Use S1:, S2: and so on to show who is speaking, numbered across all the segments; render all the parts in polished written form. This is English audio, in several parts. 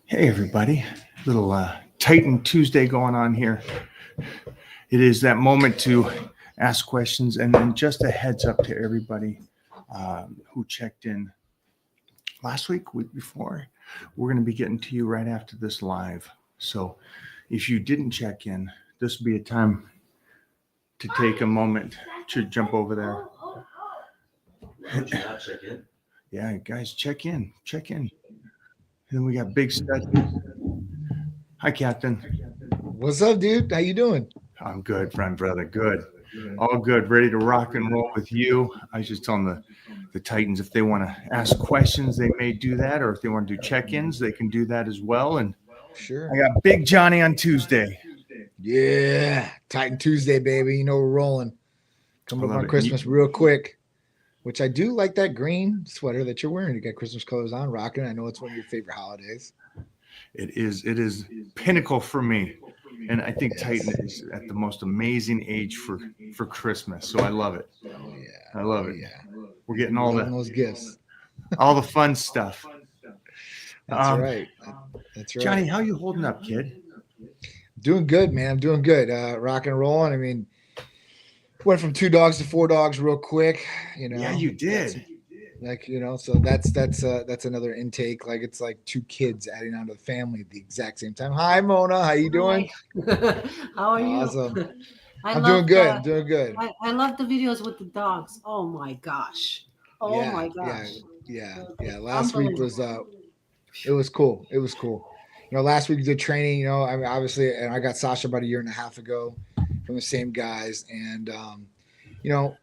S1: Hey, everybody. Little Titan Tuesday going on here. It is that moment to ask questions, and then just a heads up to everybody who checked in last week before. We're going to be getting to you right after this live. So if you didn't check in, this would be a time to take a moment to jump over there.
S2: Would you not check in?
S1: Yeah, guys, check in. Check in. And then we got Big Stud. Hi, Captain.
S3: What's up, dude? How you doing?
S1: I'm good, friend, brother. Good. All good. Ready to rock and roll with you. I was just telling the Titans if they want to ask questions, they may do that. Or if they want to do check-ins, they can do that as well. And
S3: Sure.
S1: I got Big Johnny on Tuesday.
S3: Yeah. Titan Tuesday, baby. You know we're rolling. Coming
S1: I
S3: up
S1: love
S3: on
S1: it.
S3: Christmas real quick. Which I do like that green sweater that you're wearing. You got Christmas colors on, rocking. I know it's one of your favorite holidays.
S1: It is pinnacle for me. And I think
S3: Yes.
S1: Titan is at the most amazing age for Christmas. So I love it.
S3: Oh yeah.
S1: I love
S3: Oh,
S1: it.
S3: yeah.
S1: We're getting
S3: All
S1: all
S3: those gifts.
S1: the fun stuff.
S3: That's
S1: Um,
S3: right. That's right.
S1: Johnny, how you holding up, kid?
S3: Doing good, man. I'm doing good. Rocking and rolling. I mean, went from 2 dogs to 4 dogs real quick. You know.
S1: Yeah, you did.
S3: So that's another intake. Like it's like 2 kids adding on to the family at the exact same time. Hi, Mona. How you doing?
S4: Hi. How are you?
S3: Awesome.
S4: I
S3: I'm
S4: love
S3: doing good.
S4: the-
S3: I'm doing good.
S4: I love the videos with the dogs. Oh my gosh. Oh
S3: Yeah,
S4: my gosh.
S3: Yeah. Last week was it was cool. It was cool. Last week we did training. I mean, obviously, and I got Sasha about a year and a half ago from the same guys. And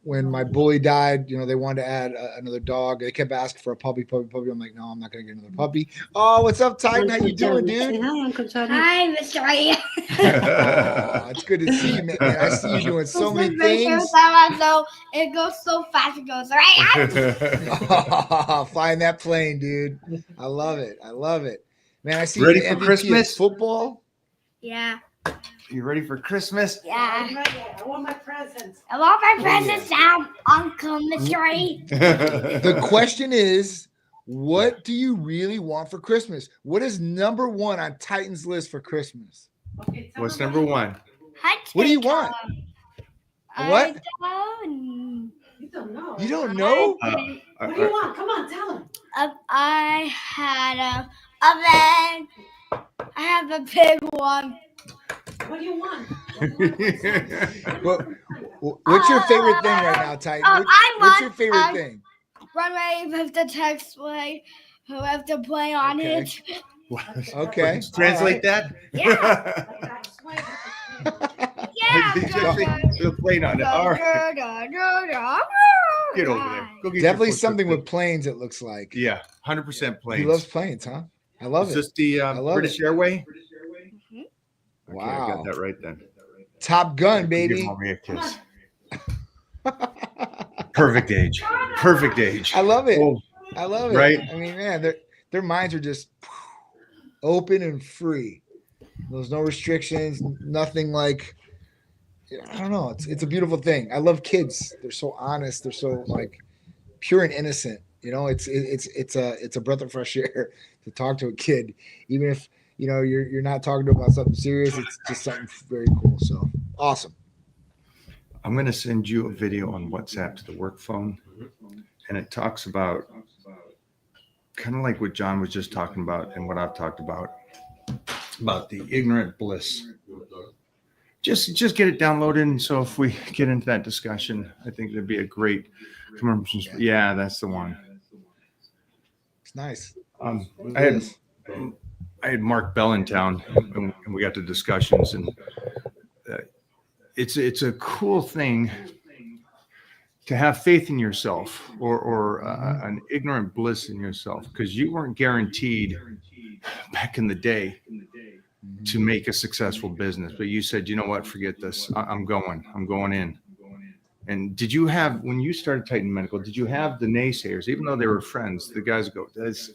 S3: when my bully died, they wanted to add another dog. They kept asking for a puppy. I'm like, no, I'm not gonna get another puppy. Oh, what's up, Titan? How you doing,
S4: Say
S3: dude?
S4: hi, Uncle Charlie.
S5: Hi, Mr. Ray.
S3: Oh, it's good to see you, man. I see you doing so many things.
S5: So it goes so fast. It goes right.
S3: Flying that plane, dude. I love it. I love it. Man, I see
S1: Ready
S3: you
S1: for
S3: MVP of
S1: Christmas?
S3: football.
S5: Yeah.
S1: You ready for Christmas?
S5: Yeah.
S4: I'm ready. I want my presents.
S5: I want my presents now, Uncle Mr. Ray.
S3: The question is, what do you really want for Christmas? What is number 1 on Titan's list for Christmas?
S4: Okay, tell
S1: What's
S4: me
S1: number 1?
S3: What do you want? What?
S4: You don't know.
S3: You don't know?
S4: What do you want? Come on, tell him.
S5: I had a oven. I have a big one.
S4: What do you want?
S3: What's your favorite thing right now, Titan? What's your favorite thing?
S5: Runway with the text play. Who have to play on
S3: Okay.
S5: it.
S3: Okay.
S1: Translate that.
S5: Yeah. Yeah.
S1: You're playing on it. All right. Get over there. Go get your
S3: Definitely
S1: foot
S3: something
S1: quick.
S3: with planes, it looks like.
S1: Yeah, 100% planes.
S3: He loves planes, huh? I love
S1: Is
S3: it.
S1: this the
S3: love
S1: British
S3: it.
S1: Airway?
S5: Mhm.
S1: Okay, I
S3: Wow.
S1: got that right then.
S3: Top Gun,
S1: Give
S3: baby.
S1: mommy a kiss. Perfect age. Perfect age.
S3: I love it.
S1: Oh,
S3: I love it.
S1: Right?
S3: I mean, man, their minds are just open and free. There's no restrictions, nothing like I don't know. It's a beautiful thing. I love kids. They're so honest. They're so like pure and innocent. It's a breath of fresh air to talk to a kid, even if you're not talking to them about something serious. It's just something very cool. So awesome.
S1: I'm going to send you a video on WhatsApp to the work phone, and it talks about kind of like what John was just talking about and what I've talked about the ignorant bliss. Just get it downloaded, and so if we get into that discussion, I think there'd be a great commercial. Yeah, that's the one.
S3: It's nice.
S1: I had Mark Bell in town, and we got to discussions, and it's a cool thing to have faith in yourself or an ignorant bliss in yourself, because you weren't guaranteed back in the day to make a successful business, but you said, you know what, forget this. I'm going in. And did you have, when you started Titan Medical, did you have the naysayers, even though they were friends, the guys go, it's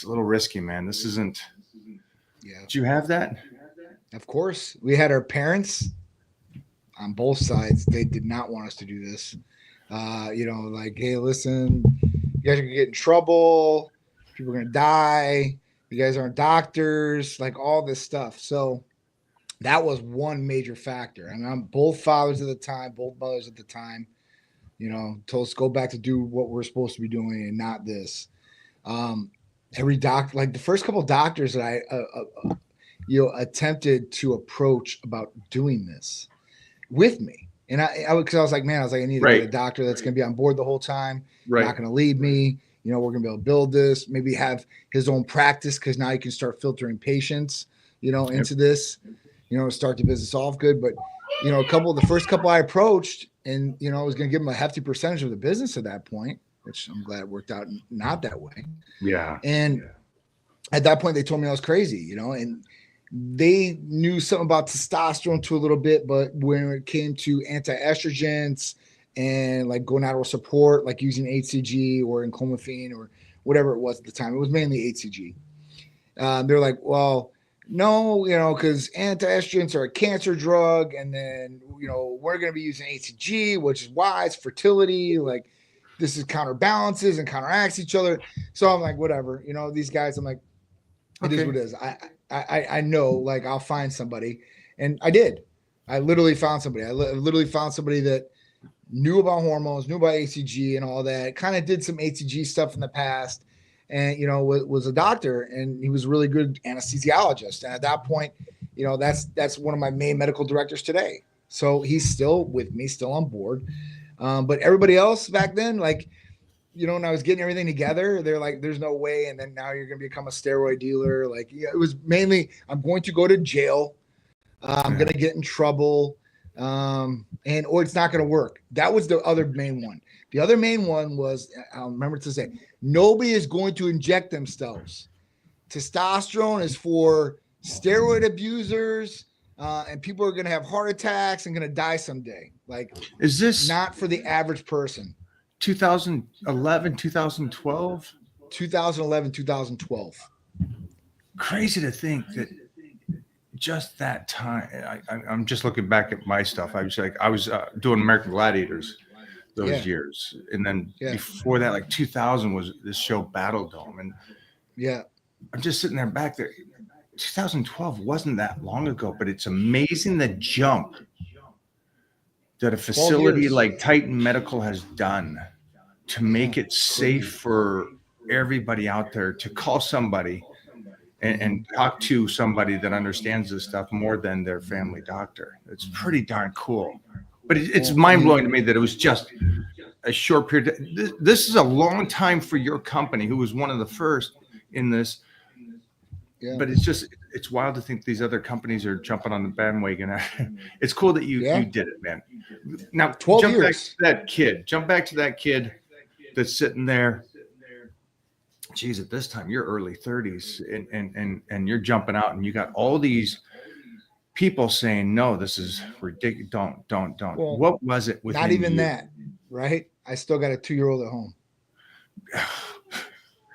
S1: a little risky, man. This isn't.
S3: Yeah.
S1: Did you have that?
S3: Of course, we had our parents on both sides. They did not want us to do this. Like, hey, listen, you guys are gonna get in trouble. People are gonna die. You guys aren't doctors, like all this stuff. So that was one major factor. And I'm both fathers at the time, both mothers at the time, told us go back to do what we're supposed to be doing and not this. Every doctor, like the first couple of doctors that I, attempted to approach about doing this with me. And because I was like, man, I need to get a doctor that's going to be on board the whole time, not going to leave me. We're going to be able to build this, maybe have his own practice because now you can start filtering patients, into this, start the business off good. But, the first couple I approached and, I was going to give them a hefty percentage of the business at that point, which I'm glad it worked out not that way.
S1: Yeah.
S3: And at that point, they told me I was crazy, and they knew something about testosterone too a little bit, but when it came to anti-estrogens and like gonadal support, like using HCG or enclomiphene or whatever it was at the time, it was mainly HCG. They're like, well, no, because anti-estrogens are a cancer drug. And then, we're going to be using HCG, which is why it's fertility. Like this is counterbalances and counteracts each other. So I'm like, whatever, these guys, I'm like, it is what it is. I know, like I'll find somebody, and I did. I literally found somebody. I literally found somebody that knew about hormones, knew about HCG and all that. Kind of did some HCG stuff in the past, and was a doctor, and he was a really good anesthesiologist. And at that point, that's one of my main medical directors today. So he's still with me, still on board. But everybody else back then, like. When I was getting everything together, they're like, there's no way. And then now you're going to become a steroid dealer. Like, it was mainly, I'm going to go to jail. I'm going to get in trouble. Or it's not going to work. That was the other main one. The other main one was, I'll remember to say, nobody is going to inject themselves. Testosterone is for steroid abusers. And people are going to have heart attacks and going to die someday. Like,
S1: is this
S3: not for the average person?
S1: 2011, 2012?
S3: 2011, 2012.
S1: Crazy to think that just that time. I'm just looking back at my stuff. I was doing American Gladiators those years. And then before that, like 2000 was this show Battle Dome. And I'm just sitting there back there. 2012 wasn't that long ago, but it's amazing the jump that a facility like Titan Medical has done to make it safe for everybody out there to call somebody and talk to somebody that understands this stuff more than their family doctor. It's pretty darn cool. But it's mind-blowing to me that it was just a short period. This is a long time for your company, who was one of the first in this. Yeah. But it's wild to think these other companies are jumping on the bandwagon. It's cool that you did it, man. Now,
S3: 12 years.
S1: Jump back to that kid that's sitting there. Geez, at this time, you're early 30s and you're jumping out, and you got all these people saying, no, this is ridiculous. Don't. Well, what was it with
S3: not even that, right? I still got a 2-year-old at home.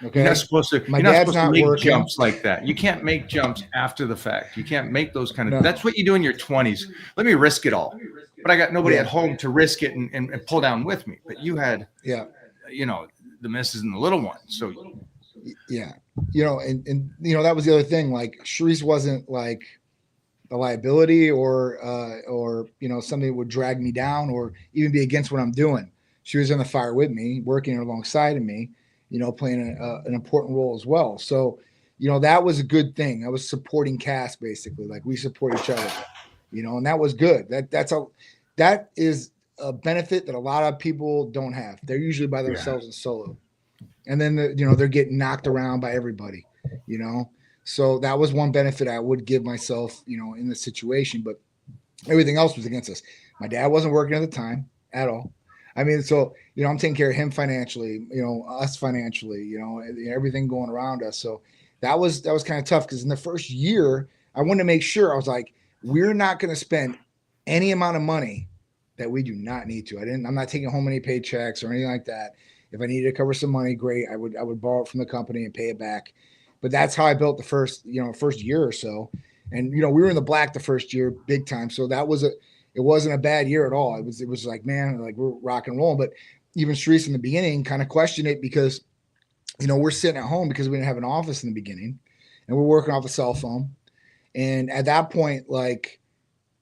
S3: Okay.
S1: You're not supposed to.
S3: My
S1: you're
S3: dad's
S1: not supposed to make
S3: working.
S1: jumps like that. You can't make jumps after the fact. You can't make those kind of. No. That's what you do in your 20s. Let me risk it all. But I got nobody at home to risk it and pull down with me. But you had, the missus and the little one. So,
S3: and that was the other thing. Like, Sharice wasn't like a liability or something that would drag me down or even be against what I'm doing. She was in the fire with me, working alongside of me. Playing an important role as well. So, that was a good thing. I was supporting Cass basically. Like, we support each other, and that was good. That is a benefit that a lot of people don't have. They're usually by themselves and solo. And then, they're getting knocked around by everybody, So that was one benefit I would give myself, in the situation, but everything else was against us. My dad wasn't working at the time at all. I mean, so, I'm taking care of him financially, us financially, everything going around us. So that was kind of tough because in the first year, I wanted to make sure I was like, we're not going to spend any amount of money that we do not need to. I'm not taking home any paychecks or anything like that. If I needed to cover some money, great. I would borrow it from the company and pay it back. But that's how I built the first year or so. And, we were in the black the first year, big time. So it wasn't a bad year at all. It was like, man, like we're rock and rolling. But even Sharice in the beginning kind of questioned it because, we're sitting at home because we didn't have an office in the beginning. and we're working off a cell phone. And at that point, like,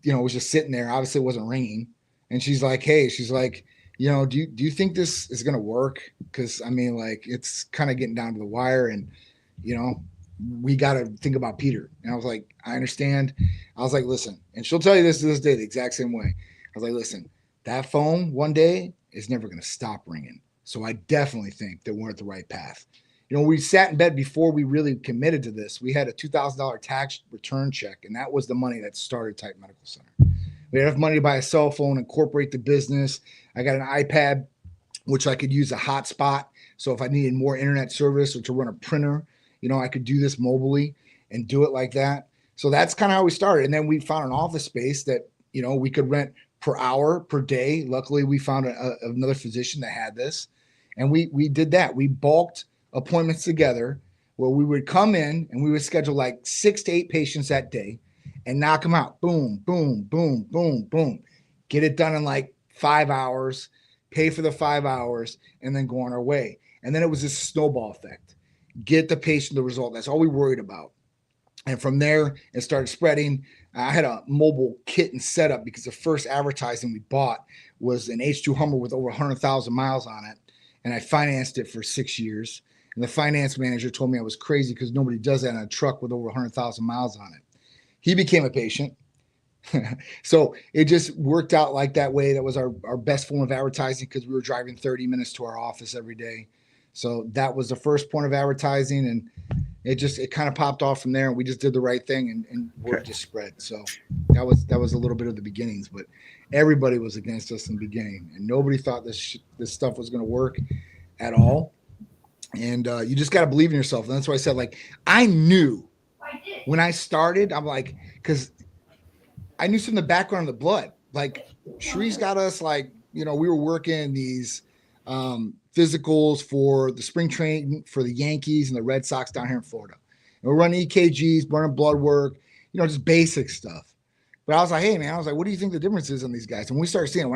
S3: you know, it was just sitting there. Obviously, it wasn't ringing. And she's like, "Hey," she's like, "You know, do you think this is gonna work? Because I mean, like, it's kind of getting down to the wire, and you know, we got to think about Peter." And I was like, "I understand." I was like, "Listen," and she'll tell you this to this day the exact same way. I was like, "Listen, that phone one day is never gonna stop ringing. So I definitely think that we're at the right path." You know, we sat in bed before we really committed to this. We had a $2,000 tax return check, and that was the money that started Titan Medical Center. We had enough money to buy a cell phone, incorporate the business. I got an iPad, which I could use a hotspot. So if I needed more internet service or to run a printer, you know, I could do this mobily and do it like that. So that's kind of how we started. And then we found an office space that, you know, we could rent per hour, per day. Luckily, we found another physician that had this. And we did that. We bulked appointments together where we would come in and we would schedule like 6 to 8 patients that day and knock them out. Boom, boom, boom, boom, boom. Get it done in like 5 hours, pay for the 5 hours, and then go on our way. And then it was this snowball effect. Get the patient the result. That's all we worried about. And from there, it started spreading. I had a mobile kit and setup because the first advertising we bought was an H2 Hummer with over 100,000 miles on it. And I financed it for 6 years. And the finance manager told me I was crazy because nobody does that on a truck with over 100,000 miles on it. He became a patient. So it just worked out like that way. That was our best form of advertising because we were driving 30 minutes to our office every day. So that was the first point of advertising. And it kind of popped off from there. And we just did the right thing and word just spread. So that was a little bit of the beginnings, but everybody was against us in the beginning and nobody thought this stuff was going to work at all. And you just got to believe in yourself. And that's why I said, like, I knew when I started, I'm like, because I knew some of the background of the blood. Like, Shree's got us, like, you know, we were working these physicals for the spring training for the Yankees and the Red Sox down here in Florida. And we're running EKGs, running blood work, you know, just basic stuff. But I was like, hey, man, I was like, what do you think the difference is on these guys? And when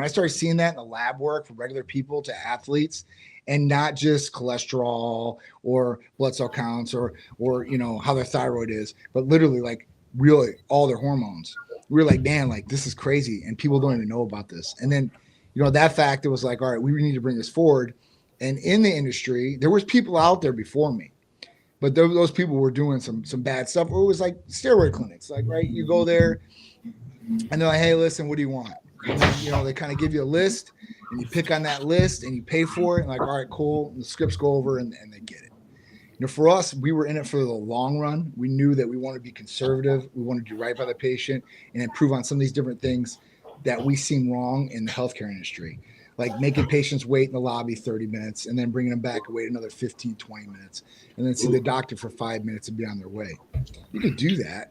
S3: I started seeing that in the lab work from regular people to athletes, and not just cholesterol or blood cell counts or you know, how their thyroid is, but literally like really all their hormones. We were like, man, like this is crazy. And people don't even know about this. And then, you know, that fact, it was like, all right, we need to bring this forward. And in the industry, there was people out there before me, but those people were doing some bad stuff. Or it was like steroid clinics, like, right, you go there and they're like, hey, listen, what do you want? And then, you know, they kind of give you a list and you pick on that list and you pay for it. And like, all right, cool. And the scripts go over and they get it. You know, for us, we were in it for the long run. We knew that we wanted to be conservative. We wanted to do right by the patient and improve on some of these different things that we seen wrong in the healthcare industry, like making patients wait in the lobby 30 minutes and then bringing them back and wait another 15, 20 minutes and then see the doctor for 5 minutes and be on their way. You could do that,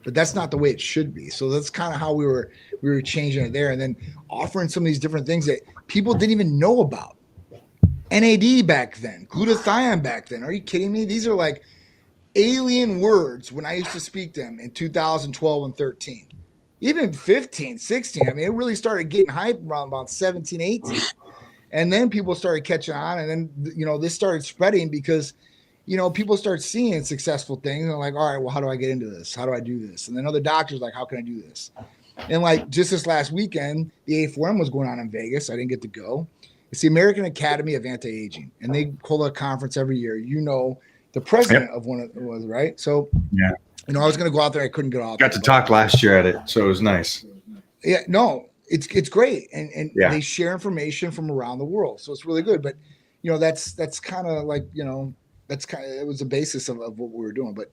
S3: but that's not the way it should be. So that's kind of how we were changing it there, and then offering some of these different things that people didn't even know about. NAD back then, glutathione back then. Are you kidding me? These are like alien words when I used to speak them in 2012 and 13. Even 15, 16. I mean, it really started getting hype around about 17, 18. And then people started catching on, and then, you know, this started spreading because, you know, people start seeing successful things and they're like, all right, well, how do I get into this? How do I do this? And then other doctors like, how can I do this? And like just this last weekend, the A4M was going on in Vegas. I didn't get to go. It's the American Academy of Anti-Aging, and they hold a conference every year. You know, the president of one of it was, right? So,
S1: yeah,
S3: you know, I was going to go out there. I couldn't get out.
S1: Got to talk last year at it, so it was nice.
S3: Yeah, no, it's great, and
S1: yeah,
S3: they share information from around the world, so it's really good. But you know, that's kind of like, you know, it was the basis of what we were doing. But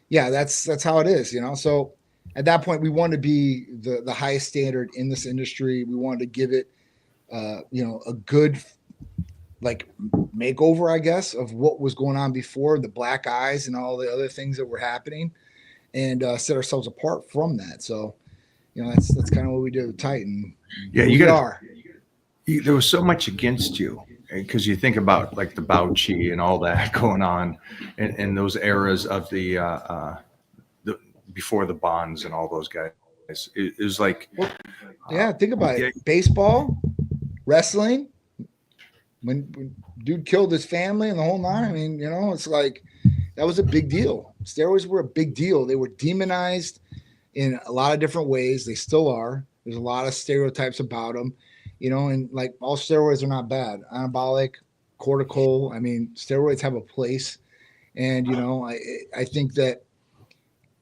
S3: yeah, that's how it is, you know. So at that point, we wanted to be the highest standard in this industry. We wanted to give it, you know, a good like makeover, I guess, of what was going on before, the black eyes and all the other things that were happening, and set ourselves apart from that. So, you know, that's kind of what we did with Titan.
S1: Yeah, there was so much against you because you think about like the Bauchi and all that going on in those eras of the before the Bonds and all those guys. It was like,
S3: yeah, think about it. Baseball, wrestling, when dude killed his family and the whole nine. I mean, you know, it's like that was a big deal. Steroids were a big deal. They were demonized in a lot of different ways. They still are. There's a lot of stereotypes about them, and like all steroids are not bad. Anabolic, cortical. I mean, steroids have a place. And, I think that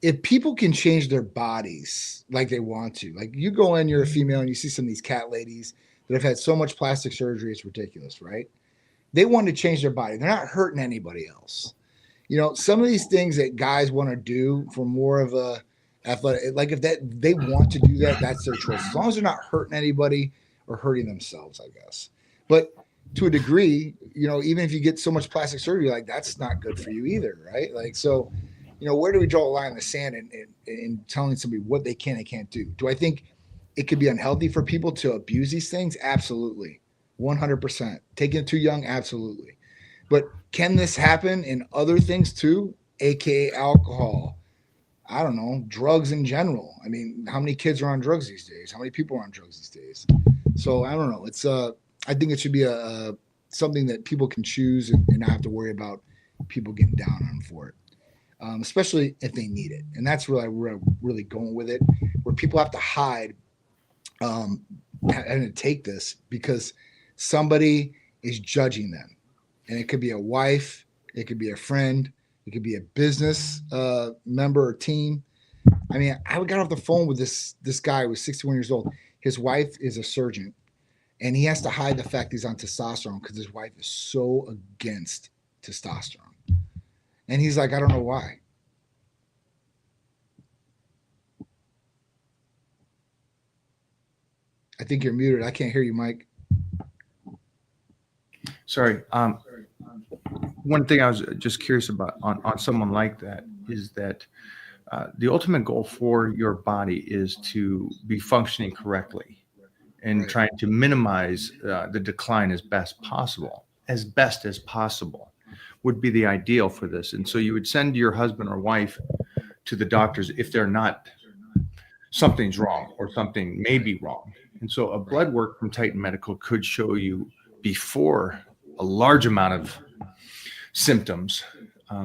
S3: if people can change their bodies like they want to, like you go in, you're a female and you see some of these cat ladies that have had so much plastic surgery, it's ridiculous, right? They want to change their body. They're not hurting anybody else. Some of these things that guys want to do for more of a athletic, like if they want to do that, that's their choice. As long as they're not hurting anybody or hurting themselves, I guess. But to a degree, even if you get so much plastic surgery, like that's not good for you either, right? Like, so, where do we draw a line in the sand in telling somebody what they can and can't do? Do I think it could be unhealthy for people to abuse these things? Absolutely. 100%. Taking it too young? Absolutely. But can this happen in other things too? AKA alcohol. I don't know, drugs in general. I mean, how many kids are on drugs these days? How many people are on drugs these days? So I don't know. It's I think it should be a something that people can choose and not have to worry about people getting down on for it, especially if they need it. And that's where we're really going with it, where people have to hide and to take this because somebody is judging them. And it could be a wife, it could be a friend, it could be a business member or team. I mean, I got off the phone with this guy who was 61 years old. His wife is a surgeon. And he has to hide the fact he's on testosterone because his wife is so against testosterone. And he's like, I don't know why. I think you're muted. I can't hear you, Mike.
S1: Sorry. One thing I was just curious about on someone like that is that the ultimate goal for your body is to be functioning correctly and
S3: Right.
S1: trying to minimize the decline as best as possible would be the ideal for this. And so you would send your husband or wife to the doctors if they're not, something's wrong or something may be wrong. And so a blood work from Titan Medical could show you before a large amount of symptoms.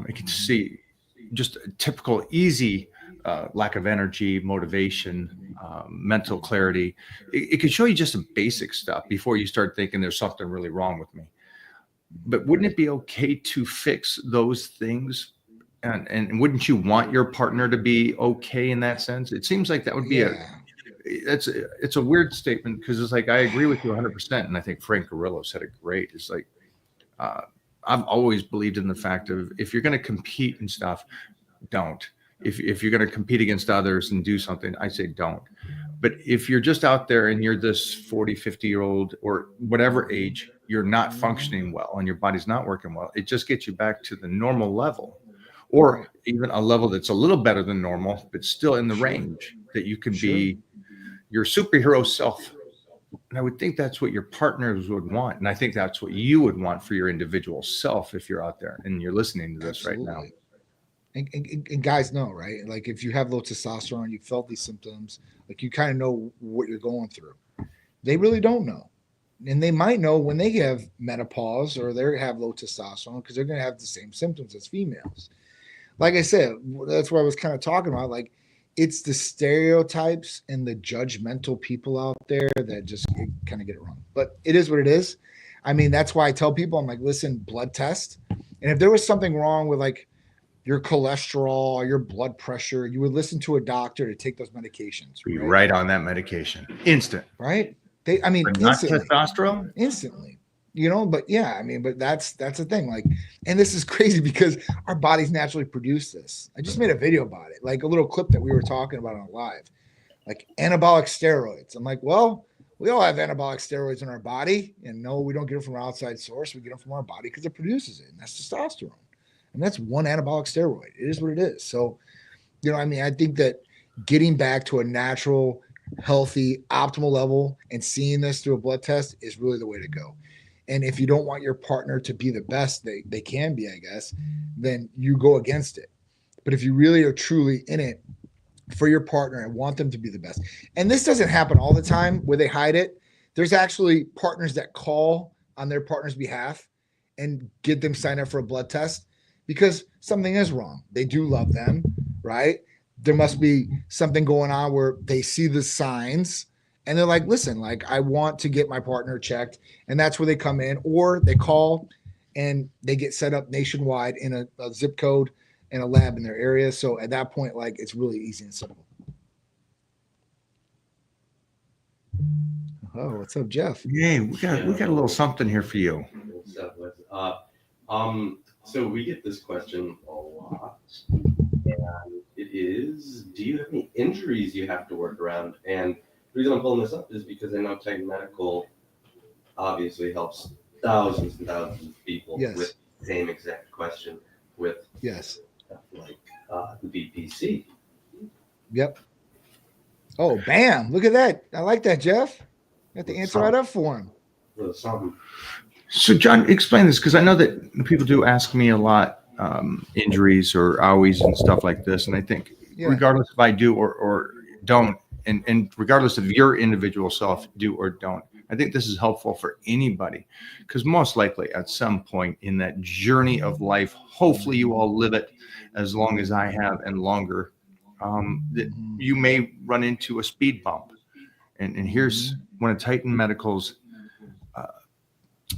S1: It can see just a typical easy lack of energy, motivation, mental clarity. It could show you just some basic stuff before you start thinking there's something really wrong with me. But wouldn't it be okay to fix those things? And wouldn't you want your partner to be okay in that sense? It seems like that would be it's a weird statement because it's like I agree with you 100%, and I think Frank Grillo said it great. It's like I've always believed in the fact of if you're going to compete and stuff, don't. If you're going to compete against others and do something, I say don't. But if you're just out there and you're this 40, 50-year-old or whatever age, you're not functioning well and your body's not working well, it just gets you back to the normal level or even a level that's a little better than normal, but still in the range that you can be your superhero self. And I would think that's what your partners would want. And I think that's what you would want for your individual self if you're out there and you're listening to this right now.
S3: And guys know, right? Like if you have low testosterone, you felt these symptoms, like you kind of know what you're going through. They really don't know. And they might know when they have menopause or they have low testosterone because they're going to have the same symptoms as females. Like I said, that's what I was kind of talking about. Like it's the stereotypes and the judgmental people out there that just kind of get it wrong. But it is what it is. I mean, that's why I tell people, I'm like, listen, blood test. And if there was something wrong with like your cholesterol, your blood pressure, you would listen to a doctor to take those medications.
S1: Be right on that medication. Instant.
S3: Right?
S1: But not
S3: Instantly.
S1: testosterone?
S3: Instantly. But yeah, I mean, but that's the thing. Like, and this is crazy because our bodies naturally produce this. I just made a video about it, like a little clip that we were talking about on live, like anabolic steroids. I'm like, well, we all have anabolic steroids in our body, and no, we don't get it from an outside source. We get them from our body because it produces it, and that's testosterone. And that's one anabolic steroid. It is what it is. So, I think that getting back to a natural, healthy, optimal level and seeing this through a blood test is really the way to go. And if you don't want your partner to be the best they can be, I guess, then you go against it. But if you really are truly in it for your partner and want them to be the best, and this doesn't happen all the time where they hide it. There's actually partners that call on their partner's behalf and get them signed up for a blood test because something is wrong. They do love them, right? There must be something going on where they see the signs and they're like, listen, like I want to get my partner checked. And that's where they come in, or they call and they get set up nationwide in a zip code and a lab in their area. So at that point, like it's really easy and simple. Oh, what's up, Jeff?
S1: Yay, we got a little something here for you.
S2: So we get this question a lot, and it is: do you have any injuries you have to work around? And the reason I'm pulling this up is because I know Titan Medical obviously helps thousands and thousands of people
S3: Yes.
S2: with the same exact question with
S3: Yes.
S2: like the BPC.
S3: Yep. Oh, bam. Look at that. I like that, Jeff. Got the answer right up for him.
S2: Or something.
S1: So, John, explain this, because I know that people do ask me a lot injuries or owies and stuff like this, and I think
S3: Yeah.
S1: regardless if I do or don't, and regardless of your individual self do or don't, I think this is helpful for anybody, because most likely at some point in that journey of life, hopefully you all live it as long as I have and longer, that you may run into a speed bump. And here's one of Titan Medical's,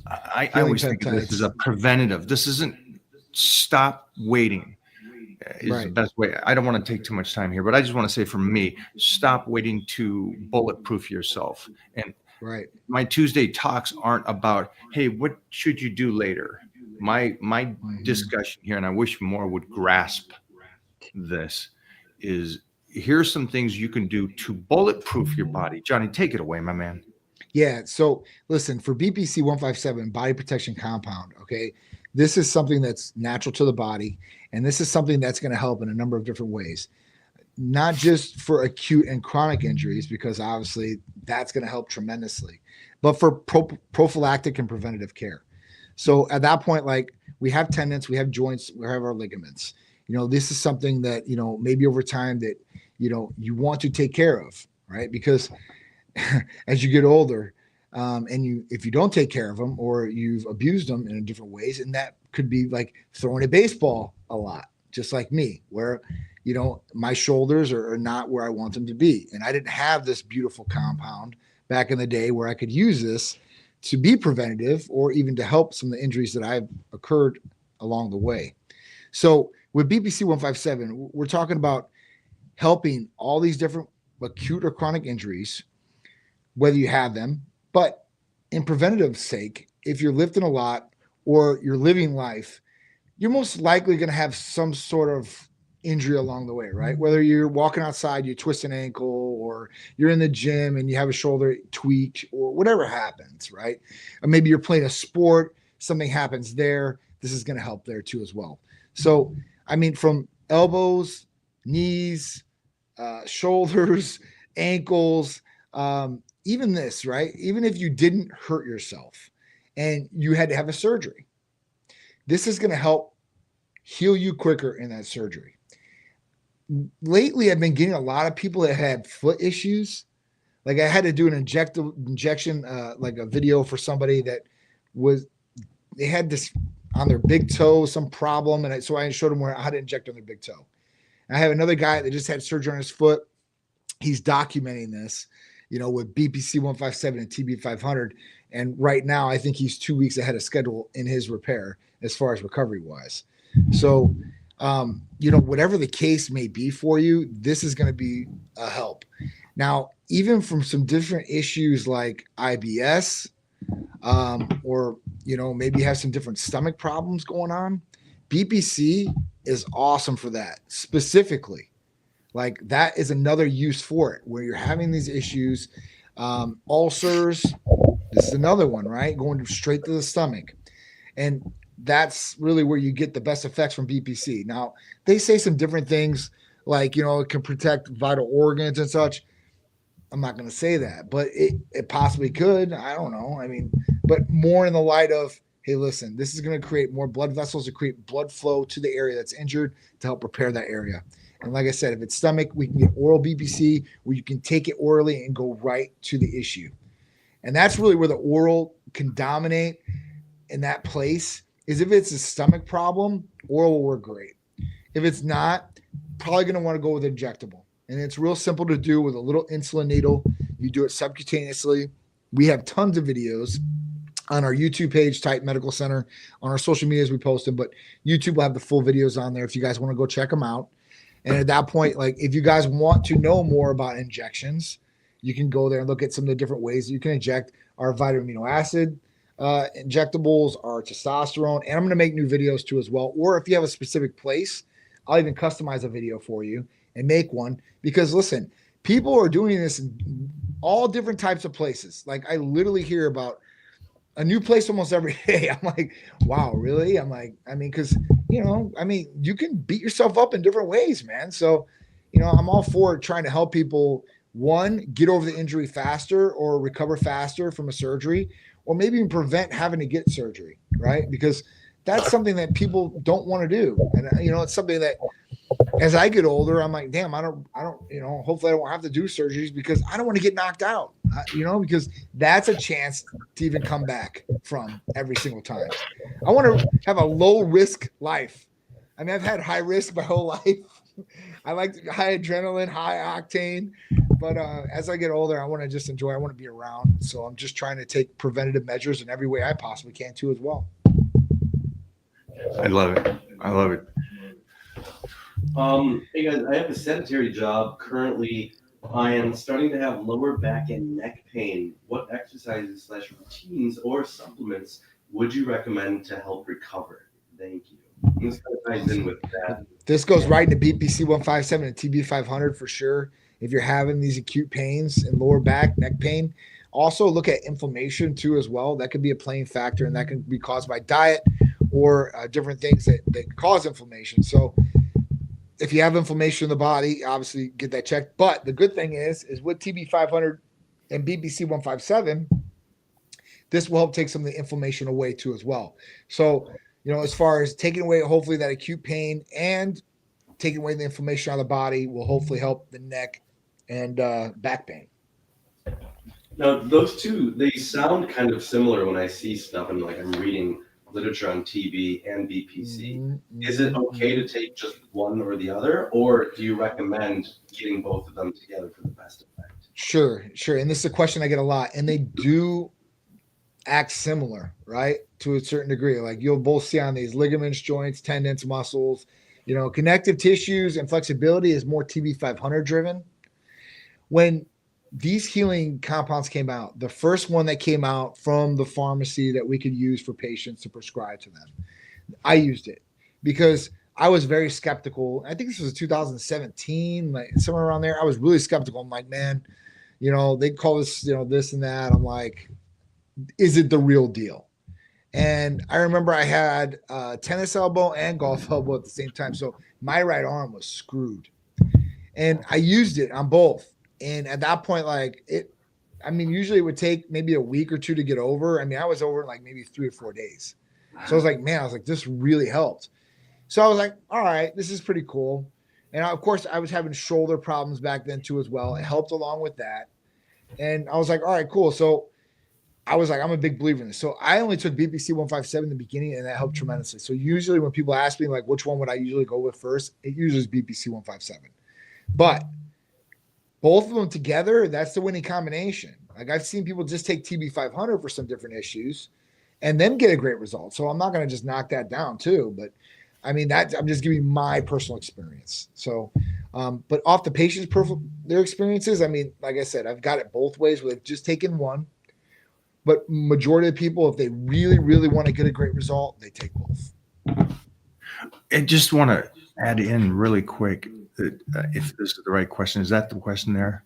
S1: I always think of this as a preventative. This isn't stop waiting is the
S3: Right.
S1: best way. I don't want to take too much time here, but I just want to say for me, stop waiting to bulletproof yourself. And
S3: Right.
S1: my Tuesday talks aren't about, hey, what should you do later? My discussion here, and I wish more would grasp this, is here's some things you can do to bulletproof your body. Johnny, take it away, my man.
S3: Yeah. So listen, for BPC 157 body protection compound, okay, this is something that's natural to the body. And this is something that's going to help in a number of different ways, not just for acute and chronic injuries, because obviously that's going to help tremendously, but for prophylactic and preventative care. So at that point, like we have tendons, we have joints, we have our ligaments. You know, this is something that, you know, maybe over time that, you know, you want to take care of, right? Because as you get older, and if you don't take care of them or you've abused them in different ways, and that could be like throwing a baseball a lot, just like me, where, you know, my shoulders are not where I want them to be. And I didn't have this beautiful compound back in the day where I could use this to be preventative or even to help some of the injuries that I've occurred along the way. So with BPC 157, we're talking about helping all these different acute or chronic injuries, whether you have them, but in preventative sake, if you're lifting a lot or you're living life, you're most likely going to have some sort of injury along the way, right? Whether you're walking outside, you twist an ankle, or you're in the gym and you have a shoulder tweak, or whatever happens, right? Or maybe you're playing a sport, something happens there. This is going to help there too as well. So, I mean, from elbows, knees, shoulders, ankles, even this, right? Even if you didn't hurt yourself and you had to have a surgery, this is going to help heal you quicker in that surgery. Lately, I've been getting a lot of people that had foot issues. Like I had to do an injection, like a video for somebody that they had this on their big toe, some problem. And so I showed them how to inject on their big toe. And I have another guy that just had surgery on his foot. He's documenting this, you know, with BPC 157 and TB 500. And right now, I think he's 2 weeks ahead of schedule in his repair as far as recovery wise. So, you know, whatever the case may be for you, this is going to be a help. Now, even from some different issues like IBS, or, you know, maybe you have some different stomach problems going on, BPC is awesome for that specifically. Like that is another use for it where you're having these issues, ulcers. This is another one, right? Going straight to the stomach. And that's really where you get the best effects from BPC. Now, they say some different things like, you know, it can protect vital organs and such. I'm not going to say that, but it possibly could. I don't know. I mean, but more in the light of, hey, listen, this is going to create more blood vessels to create blood flow to the area that's injured to help repair that area. And like I said, if it's stomach, we can get oral BPC where you can take it orally and go right to the issue. And that's really where the oral can dominate in that place. is if it's a stomach problem, oral will work great. If it's not, probably going to want to go with injectable. And it's real simple to do with a little insulin needle. You do it subcutaneously. We have tons of videos on our YouTube page, Type Medical Center. On our social medias, we post them, but YouTube will have the full videos on there if you guys want to go check them out. And at that point, like if you guys want to know more about injections, you can go there and look at some of the different ways that you can inject our vitamin amino acid injectables, our testosterone, and I'm going to make new videos too as well. Or if you have a specific place, I'll even customize a video for you and make one, because listen, people are doing this in all different types of places. Like I literally hear about a new place almost every day. I'm like, wow, really? I'm like, I mean, because, you can beat yourself up in different ways, man. So, I'm all for trying to help people, one, get over the injury faster or recover faster from a surgery, or maybe even prevent having to get surgery, right? Because that's something that people don't want to do. And, it's something that as I get older, I'm like, damn, I don't, hopefully I don't have to do surgeries because I don't want to get knocked out, because that's a chance to even come back from every single time. I want to have a low risk life. I mean, I've had high risk my whole life. I like high adrenaline, high octane, but as I get older, I want to just enjoy. I want to be around. So I'm just trying to take preventative measures in every way I possibly can too as well.
S1: I love it. I love it.
S2: Hey guys, I have a sedentary job. Currently, I am starting to have lower back and neck pain. What exercises / routines or supplements would you recommend to help recover? Thank you. And this kind of ties in with that.
S3: This goes right into BPC 157 and TB 500 for sure. If you're having these acute pains in lower back, neck pain, also look at inflammation too as well. That could be a playing factor, and that can be caused by diet or different things that cause inflammation. So if you have inflammation in the body, obviously get that checked. But the good thing is with TB 500 and BPC 157, this will help take some of the inflammation away too as well. So, as far as taking away, hopefully, that acute pain and taking away the inflammation out of the body will hopefully help the neck and back pain.
S2: Now, those two, they sound kind of similar when I see stuff and like I'm reading literature on TB and BPC.
S3: Mm-hmm.
S2: Is it okay to take just one or the other, or do you recommend getting both of them together for the best effect?
S3: Sure. And this is a question I get a lot, and they do act similar, right? To a certain degree. Like you'll both see on these ligaments, joints, tendons, muscles, connective tissues and flexibility is more TB 500 driven. When these healing compounds came out, the first one that came out from the pharmacy that we could use for patients to prescribe to them, I used it because I was very skeptical. I think this was 2017, like somewhere around there. I was really skeptical. I'm like, man, they call this, this and that. I'm like, is it the real deal? And I remember I had tennis elbow and golf elbow at the same time. So my right arm was screwed. And I used it on both. And at that point, usually it would take maybe a week or two to get over. I mean, I was over in like maybe 3 or 4 days. So I was like, this really helped. So I was like, all right, this is pretty cool. And of course, I was having shoulder problems back then too as well. It helped along with that. And I was like, all right, cool. So I was like, I'm a big believer in this. So I only took BPC 157 in the beginning, and that helped tremendously. So usually when people ask me like, which one would I usually go with first? It usually is BPC 157. But both of them together, that's the winning combination. Like I've seen people just take TB 500 for some different issues and then get a great result. So I'm not going to just knock that down too. But I mean, I'm just giving my personal experience. So, but off the patient's their experiences, I mean, like I said, I've got it both ways with just taking one. But majority of people, if they really, really want to get a great result, they take both.
S1: I just want to add in really quick that if this is the right question, is that the question there?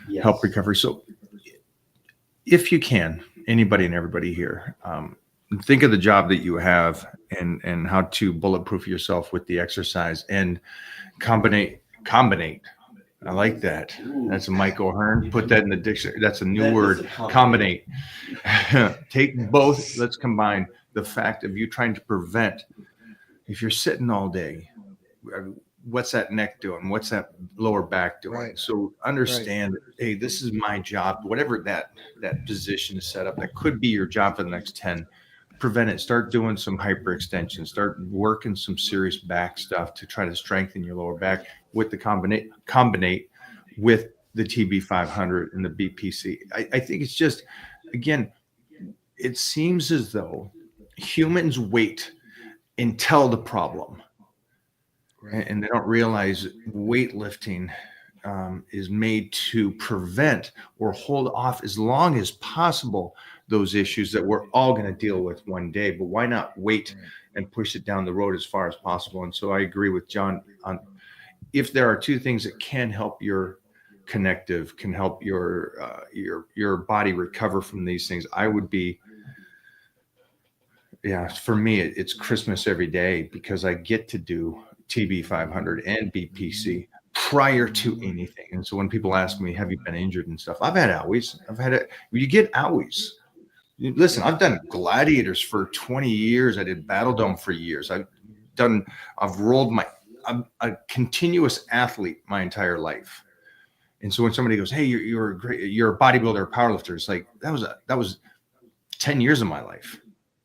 S2: Yes.
S1: Help recovery. So if you can, anybody and everybody here, think of the job that you have and how to bulletproof yourself with the exercise and combinate. I like that. That's a Mike O'Hearn. Put that in the dictionary. That's a new word. Combinate. Take both. Let's combine the fact of you trying to prevent. If you're sitting all day, what's that neck doing? What's that lower back doing?
S3: Right.
S1: So understand, hey, this is my job. Whatever that position is set up, that could be your job for the next 10, prevent it. Start doing some hyperextension. Start working some serious back stuff to try to strengthen your lower back with the combinate with the TB500 and the BPC. I think it's just, again, it seems as though humans wait until the problem, and they don't realize weightlifting is made to prevent or hold off as long as possible those issues that we're all going to deal with one day. But why not wait and push it down the road as far as possible? And so I agree with John on, if there are two things that can help your connective, can help your body recover from these things, I would be, for me, it's Christmas every day, because I get to do TB500 and BPC prior to anything. And so when people ask me, have you been injured and stuff? I've had owies. You get owies. Listen, I've done gladiators for 20 years. I did Battle Dome for years. I'm a continuous athlete my entire life. And so when somebody goes, hey, you're a bodybuilder or powerlifter, it's like, that was 10 years of my life.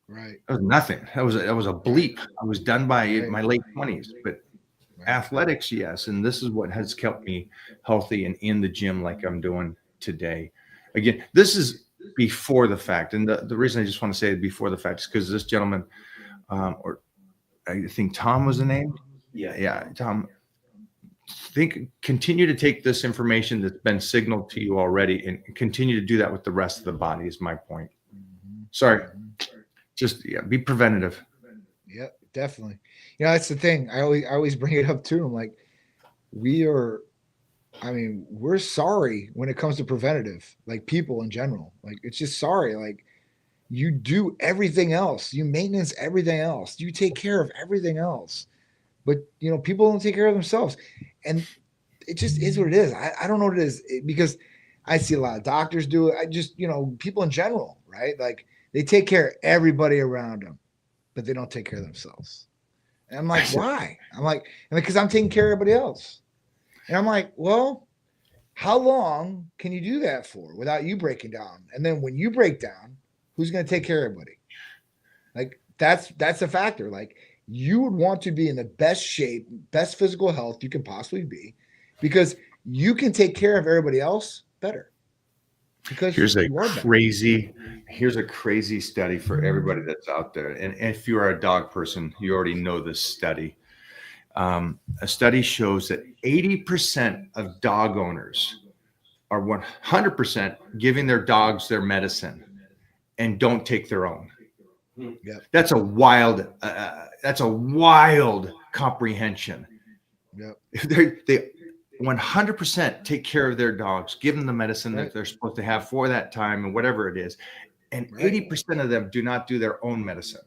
S3: Right.
S1: That was nothing. That was a bleep. I was done by my late 20s, but athletics, yes. And this is what has kept me healthy and in the gym like I'm doing today. Again, this is before the fact. And the reason I just want to say before the fact is because this gentleman, or I think Tom was the name. Yeah. Tom, continue to take this information that's been signaled to you already and continue to do that with the rest of the body is my point. Sorry. Just be preventative.
S3: Yeah, definitely. That's the thing. I always bring it up too. I'm like, we're sorry when it comes to preventative, like people in general. Like, it's just sorry. Like, you do everything else. You maintenance everything else. You take care of everything else. But, people don't take care of themselves. And it just is what it is. I don't know what it is, because I see a lot of doctors do it. I just, people in general, right? Like, they take care of everybody around them, but they don't take care of themselves. And I'm like, why? I'm like, because I'm taking care of everybody else. And I'm like, well, how long can you do that for without you breaking down? And then when you break down, who's going to take care of everybody? Like, that's a factor. Like, you would want to be in the best shape, best physical health you can possibly be, because you can take care of everybody else better. Because
S1: here's a crazy study for everybody that's out there. And if you are a dog person, you already know this study. A study shows that 80% of dog owners are 100% giving their dogs their medicine and don't take their own.
S3: Yep.
S1: That's a wild comprehension.
S3: Yep.
S1: They 100% take care of their dogs, give them the medicine that they're supposed to have for that time and whatever it is. And 80% of them do not do their own medicine.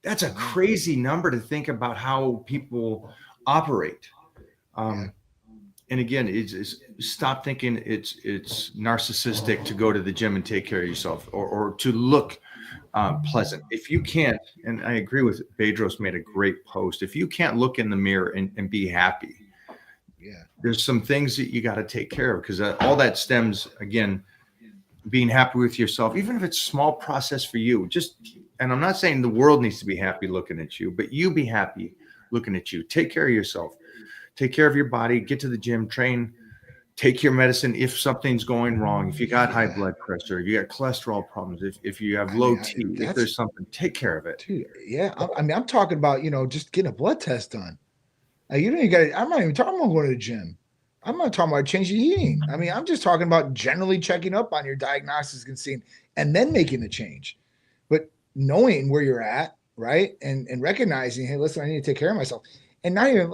S1: That's a crazy number to think about how people operate. And again, it's stop thinking it's narcissistic to go to the gym and take care of yourself or to look pleasant. If you can't, and I agree with Bedros made a great post, if you can't look in the mirror and be happy, there's some things that you got to take care of, because all that stems, again, being happy with yourself, even if it's a small process for you. And I'm not saying the world needs to be happy looking at you, but you be happy looking at you. Take care of yourself. Take care of your body. Get to the gym, train, take your medicine if something's going wrong. If you got high blood pressure, you got cholesterol problems, if you have low T, if there's something, take care of it.
S3: Dude, I'm talking about, just getting a blood test done. You don't even got to, I'm not even talking about going to the gym. I'm not talking about changing eating. I'm just talking about generally checking up on your diagnostics and then making the change. But knowing where you're at, right? And recognizing, hey, listen, I need to take care of myself. And not even,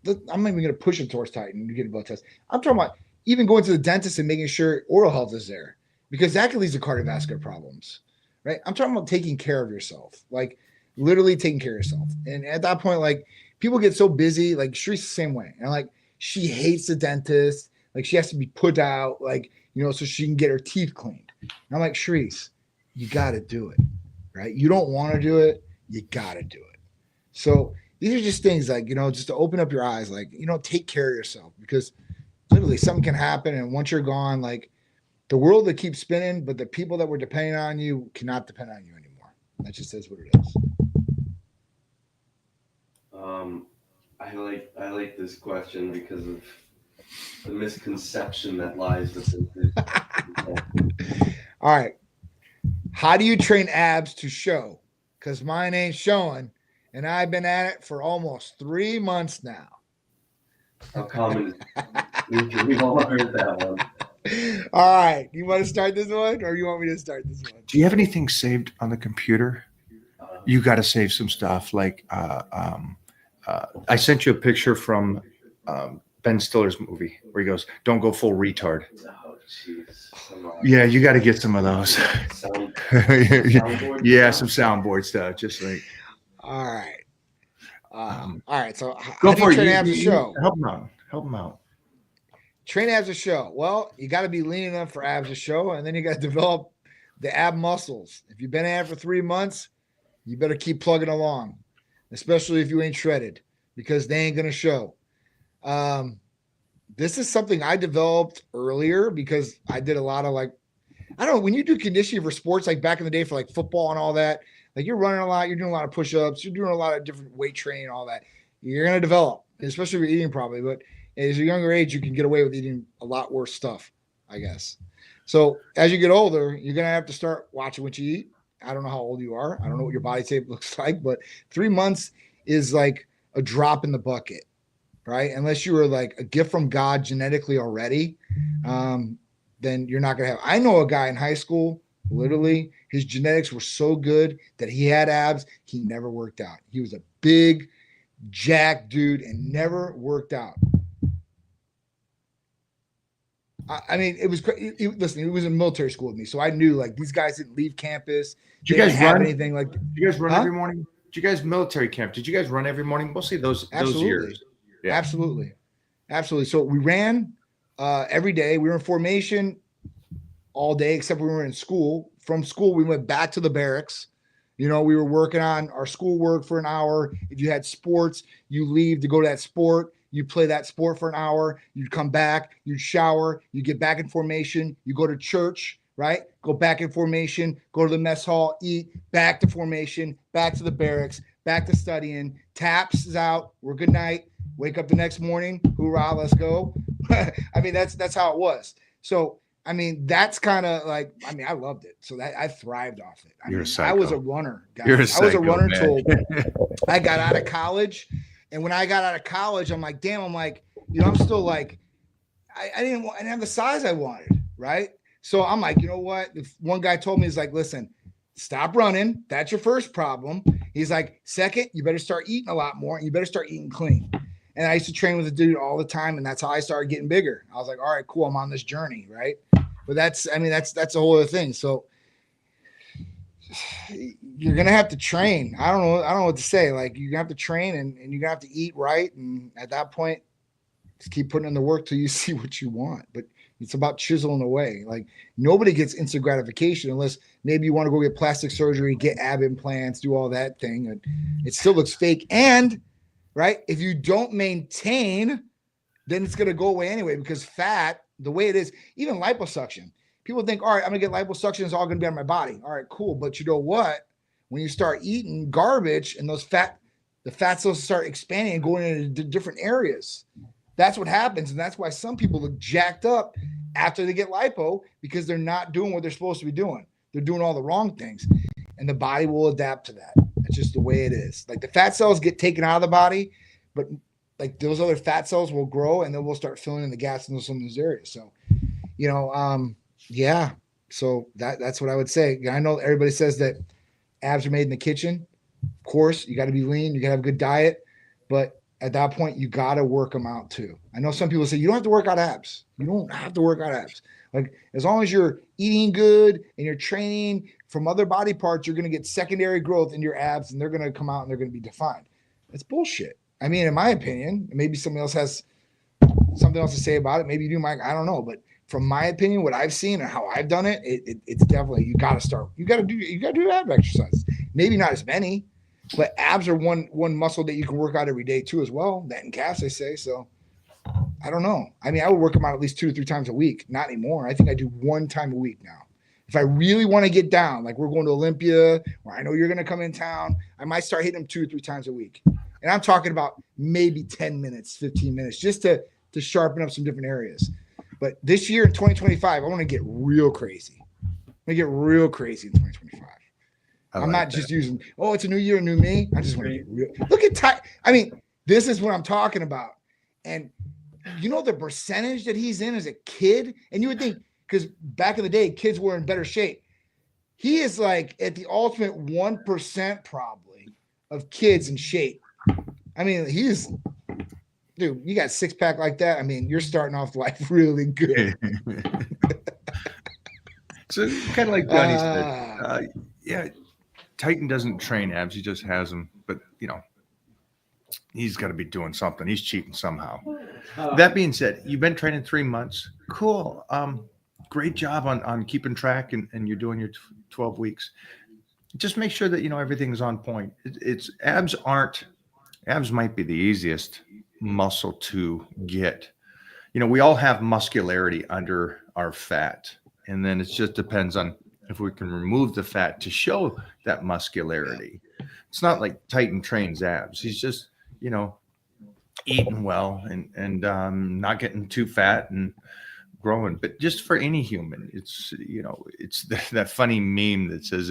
S3: I'm not even going to push it towards Titan to get a blood test. I'm talking about even going to the dentist and making sure oral health is there, because that could lead to cardiovascular problems, right? I'm talking about taking care of yourself, like literally taking care of yourself. And at that point, like, people get so busy, like Shree's the same way. And like, she hates the dentist. Like, she has to be put out, like, so she can get her teeth cleaned. And I'm like, Shrees, you got to do it, right? You don't want to do it. You got to do it. So these are just things like, just to open up your eyes, like, take care of yourself, because literally something can happen. And once you're gone, like, the world that keeps spinning, but the people that were depending on you cannot depend on you anymore. That just says what it is.
S2: I like this question because of the misconception that lies within it.
S3: All right. How do you train abs to show? Because mine ain't showing, and I've been at it for almost 3 months now.
S2: How common is we've all heard that one.
S3: All right. You want to start this one, or you want me to start this one?
S1: Do you have anything saved on the computer? You got to save some stuff. Like I sent you a picture from Ben Stiller's movie where he goes, "Don't go full retard."
S2: Oh, jeez. Come on.
S1: Yeah, you got to get some of those.
S2: Soundboard
S1: Yeah,
S2: stuff?
S1: some soundboard stuff. Just like
S3: All right. All right. So,
S1: go
S3: how do
S1: for
S3: you
S1: it.
S3: train abs to show?
S1: Help them out. Help them out.
S3: Train abs to show. Well, you got to be lean enough for abs to show, and then you got to develop the ab muscles. If you've been at it for 3 months, you better keep plugging along, especially if you ain't shredded, because they ain't gonna show. This is something I developed earlier because I did a lot of like, I don't know, when you do conditioning for sports, like back in the day for like football and all that, like you're running a lot, you're doing a lot of push-ups, you're doing a lot of different weight training, all that. You're gonna develop, especially if you're eating probably, but as a younger age, you can get away with eating a lot worse stuff, I guess. So as you get older, you're gonna have to start watching what you eat. I don't know how old you are. I don't know what your body tape looks like, but 3 months is like a drop in the bucket, right? Unless you were like a gift from God genetically already, then you're not gonna have. I know a guy in high school, literally, his genetics were so good that he had abs. He never worked out. He was a big, jack dude and never worked out. I mean, it was listen. He was in military school with me, so I knew like these guys didn't leave campus.
S1: Do you
S3: They
S1: guys
S3: didn't have
S1: run?
S3: anything like?
S1: Do you guys run
S3: Huh?
S1: every morning? Did you guys military camp? Did you guys run every morning? Mostly those
S3: Absolutely.
S1: years. Yeah.
S3: Absolutely. So we ran every day. We were in formation all day, except we were in school. From school, we went back to the barracks. You know, we were working on our schoolwork for an hour. If you had sports, you leave to go to that sport. You play that sport for an hour. You'd come back. You'd shower. You get back in formation. You go to church, right? Go back in formation. Go to the mess hall. Eat. Back to formation. Back to the barracks. Back to studying. Taps is out. We're good night. Wake up the next morning. Hoorah! Let's go. I mean, that's how it was. So I mean, that's kind of like, I mean, I loved it. So that I thrived off it.
S1: You're a
S3: I was a
S1: psycho.
S3: runner, guys.
S1: You're a
S3: I was a
S1: psycho,
S3: runner
S1: man.
S3: till I got out of college. And when I got out of college, I'm like, damn, I'm like, you know, I'm still like, I didn't have the size I wanted, right? So I'm like, you know what? If one guy told me, he's like, listen, stop running. That's your first problem. He's like, second, you better start eating a lot more and you better start eating clean. And I used to train with a dude all the time, and that's how I started getting bigger. I was like, all right, cool, I'm on this journey, right? But that's a whole other thing. So you're gonna have to train. I don't know what to say. Like you're gonna have to train and you're gonna have to eat right. And at that point, just keep putting in the work till you see what you want. But it's about chiseling away. Like nobody gets instant gratification unless maybe you want to go get plastic surgery, get ab implants, do all that thing. And it still looks fake. And right, if you don't maintain, then it's gonna go away anyway because fat, the way it is, even liposuction. People think, all right, I'm gonna get liposuction, it's all gonna be on my body. All right, cool. But you know what? When you start eating garbage and the fat cells start expanding and going into different areas, that's what happens. And that's why some people look jacked up after they get lipo because they're not doing what they're supposed to be doing. They're doing all the wrong things. And the body will adapt to that. It's just the way it is. Like the fat cells get taken out of the body, but like those other fat cells will grow and then we'll start filling in the gaps in some of those areas. So, you know, yeah. So that's what I would say. I know everybody says that abs are made in the kitchen. Of course, you got to be lean. You got to have a good diet. But at that point, you got to work them out too. I know some people say you don't have to work out abs. You don't have to work out abs. Like as long as you're eating good and you're training from other body parts, you're going to get secondary growth in your abs and they're going to come out and they're going to be defined. That's bullshit. I mean, in my opinion, maybe somebody else has something else to say about it. Maybe you do, Mike. I don't know. But from my opinion, what I've seen and how I've done it, it's definitely, you got to start. You got to do ab exercises. Maybe not as many, but abs are one muscle that you can work out every day too as well. That and calves, they say. So I don't know. I mean, I would work them out at least 2 to 3 times a week. Not anymore. I think I do 1 time a week now If I really want to get down, like we're going to Olympia, or I know you're going to come in town, I might start hitting them 2 or 3 times a week. And I'm talking about maybe 10 minutes, 15 minutes, just to sharpen up some different areas. But this year in 2025, I want to get real crazy. I'm going to get real crazy in 2025. I'm not just using, oh, it's a new year, new me. I just want to get real. Look at Ty. I mean, this is what I'm talking about. And you know the percentage that he's in as a kid? And you would think, because back in the day, kids were in better shape. He is like at the ultimate 1% probably of kids in shape. I mean, dude, you got 6-pack like that. I mean, you're starting off life really good.
S1: So kind of like Johnny said, yeah, Titan doesn't train abs; he just has them. But he's got to be doing something. He's cheating somehow. That being said, you've been training 3 months. Cool. Great job on keeping track, and you're doing your 12 weeks. Just make sure that everything's on point. Abs might be the easiest muscle to get. We all have muscularity under our fat, and then it just depends on if we can remove the fat to show that muscularity. It's not like Titan trains abs. He's just eating well and not getting too fat and growing. But just for any human, it's that funny meme that says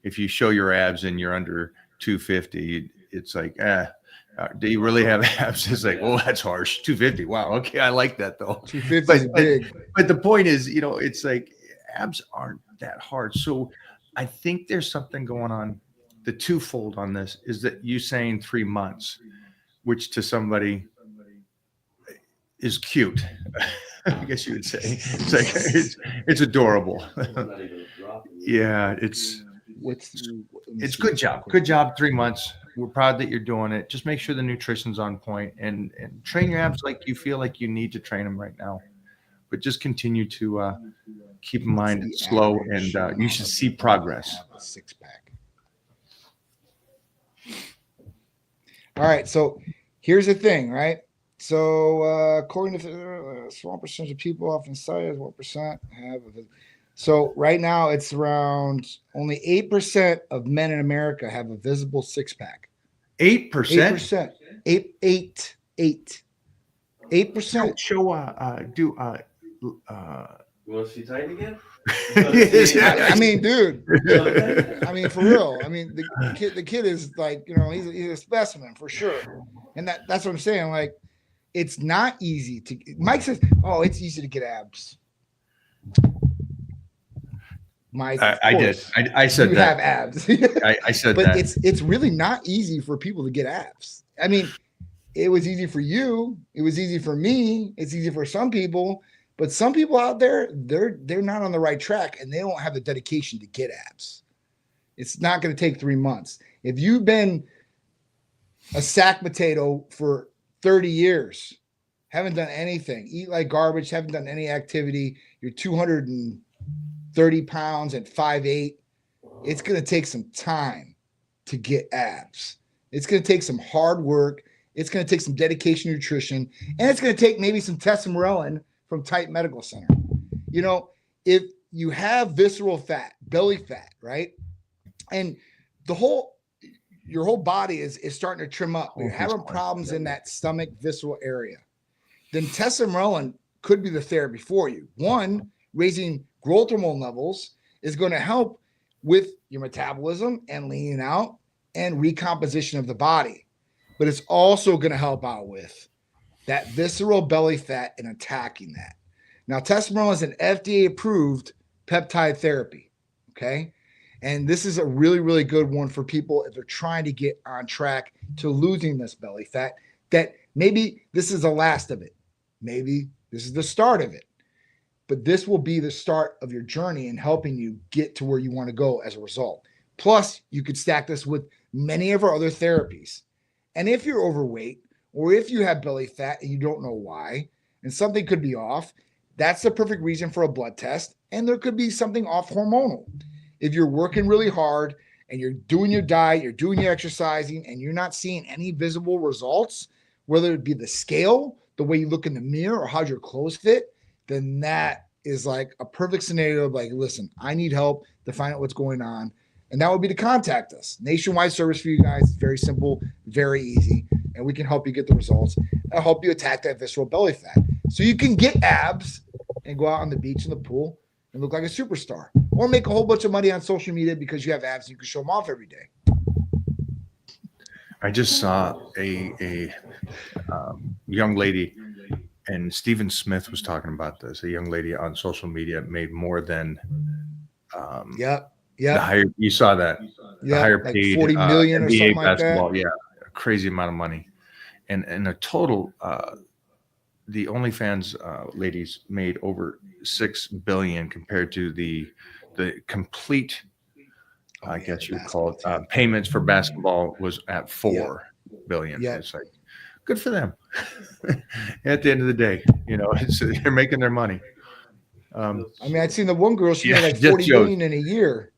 S1: if you show your abs and you're under 250, it's like do you really have abs? It's like, well, that's harsh. 250. Wow. Okay. I like that though.
S3: 250 is big.
S1: But the point is, it's like abs aren't that hard. So I think there's something going on. The twofold on this is that you saying 3 months, which to somebody is cute. I guess you would say it's like it's adorable. Yeah, it's good job. Good job. 3 months. We're proud that you're doing it. Just make sure the nutrition's on point and train your abs like you feel like you need to train them right now. But just continue to keep in mind it's slow, and you should see progress.
S3: 6-pack. All right, so here's the thing, right? So according to a small percentage of people often cited, 1% have. So right now it's around only 8% of men in America have a visible 6-pack.
S1: 8%.
S3: 8%. 8%.
S2: You want to see Titan again?
S3: I mean, dude. I mean, for real. I mean, the kid is like, he's a specimen for sure. And that's what I'm saying. Like, it's not easy to. Mike says, "Oh, it's easy to get abs." Mike,
S1: I did. I said
S3: you
S1: that.
S3: have abs.
S1: I said
S3: but
S1: that.
S3: It's really not easy for people to get abs. I mean, it was easy for you. It was easy for me. It's easy for some people. But some people out there, they're not on the right track, and they don't have the dedication to get abs. It's not going to take 3 months. If you've been a sack potato for 30 years, haven't done anything, eat like garbage, haven't done any activity, you're 230 pounds at 5'8", it's going to take some time to get abs. It's going to take some hard work. It's going to take some dedication, nutrition, and it's going to take maybe some testosterone from Titan Medical Center. If you have visceral fat, belly fat, right? And your whole body is starting to trim up. You're having problems in that stomach visceral area. Then testosterone could be the therapy for you. One, raising growth hormone levels is going to help with your metabolism and leaning out and recomposition of the body. But it's also going to help out with that visceral belly fat and attacking that. Now, testosterone is an FDA-approved peptide therapy, okay? And this is a really, really good one for people if they're trying to get on track to losing this belly fat, that maybe this is the last of it. Maybe this is the start of it. But this will be the start of your journey in helping you get to where you want to go as a result. Plus, you could stack this with many of our other therapies. And if you're overweight, or if you have belly fat and you don't know why, and something could be off, that's the perfect reason for a blood test. And there could be something off hormonal. If you're working really hard and you're doing your diet, you're doing your exercising, and you're not seeing any visible results, whether it be the scale, the way you look in the mirror, or how your clothes fit, then that is like a perfect scenario of like, listen, I need help to find out what's going on. And that would be to contact us. Nationwide service for you guys. It's very simple, very easy. And we can help you get the results. I'll help you attack that visceral belly fat. So you can get abs and go out on the beach in the pool and look like a superstar. Or make a whole bunch of money on social media because you have abs and you can show them off every day.
S1: I just saw a young lady, and Stephen Smith was talking about this. A young lady on social media made more than
S3: Yep.
S1: the higher. You saw that the higher
S3: like
S1: paid
S3: 40 million or
S1: NBA
S3: something like
S1: basketball.
S3: that.
S1: Yeah, a crazy amount of money, and a total. The OnlyFans ladies made over $6 billion compared to the complete. I guess you would call it payments for basketball was at $4 billion.
S3: Yeah.
S1: It's like good for them. At the end of the day, they're making their money.
S3: I mean, I'd seen the one girl, she
S1: Yeah,
S3: made like
S1: just
S3: 40
S1: shows.
S3: million in a year.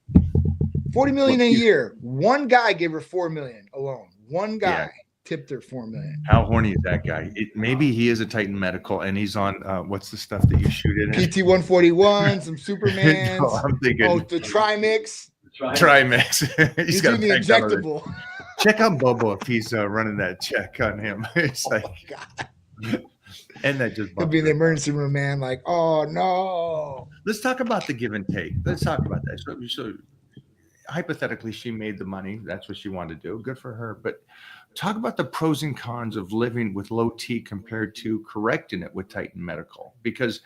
S3: 40 million in a year. One guy gave her 4 million alone. One guy tipped her 4 million.
S1: How horny is that guy? Maybe he is a Titan Medical, and he's on what's the stuff that you shoot it in?
S3: PT 141, some Supermans.
S1: No, I'm thinking
S3: the Trimix.
S1: Trimix.
S3: He's
S1: got
S3: doing the
S1: a pack on it.
S3: injectable.
S1: Check out Bobo if he's running that check on him. It's like, and that just
S3: He'll be in the emergency room, man. Like, oh no.
S1: Let's talk about the give and take. Let's talk about that. So hypothetically, she made the money. That's what she wanted to do. Good for her. But talk about the pros and cons of living with low T compared to correcting it with Titan Medical. Because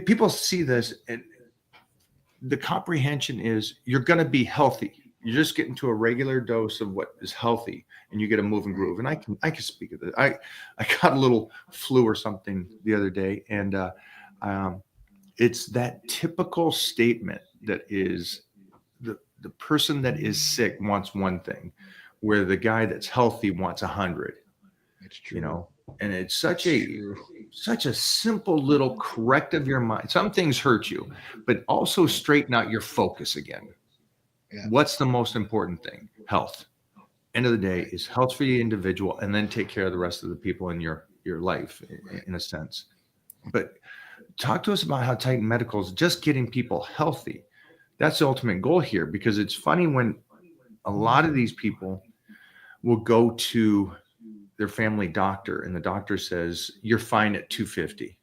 S1: people see this, and the comprehension is you're going to be healthy. You're just getting to a regular dose of what is healthy, and you get a move and groove. And I can speak of this. I got a little flu or something the other day, and it's that typical statement that is the person that is sick wants one thing, where the guy that's healthy wants 100.
S3: It's true.
S1: And it's such a simple little correct of your mind. Some things hurt you, but also straighten out your focus again.
S3: Yeah.
S1: What's the most important thing? Health. End of the day is health for the individual, and then take care of the rest of the people in your life, in a sense. But talk to us about how Titan Medical is just getting people healthy. That's the ultimate goal here, because it's funny when a lot of these people will go to their family doctor, and the doctor says, you're fine at 250.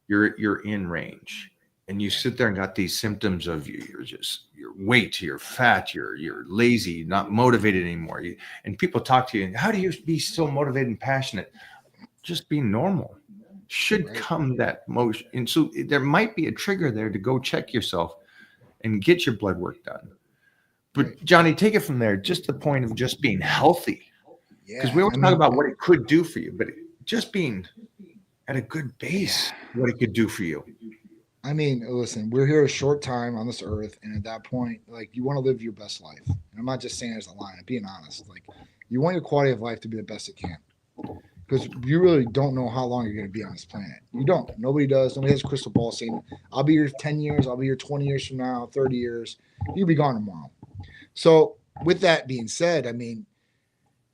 S1: You're in range. And you sit there and got these symptoms of your weight, you're fat, you're lazy, not motivated anymore. And people talk to you, and how do you be so motivated and passionate? Just be normal. Should come that motion. And so there might be a trigger there to go check yourself and get your blood work done. But Johnny, take it from there. Just the point of just being healthy. Because we always talk about what it could do for you, but just being at a good base, what it could do for you.
S3: I mean, listen, we're here a short time on this earth, and at that point, like, you want to live your best life. And I'm not just saying it as a line, I'm being honest. Like, you want your quality of life to be the best it can, because you really don't know how long you're going to be on this planet. You don't. Nobody does. Nobody has a crystal ball saying, I'll be here 10 years, I'll be here 20 years from now, 30 years. You'll be gone tomorrow. So with that being said, I mean,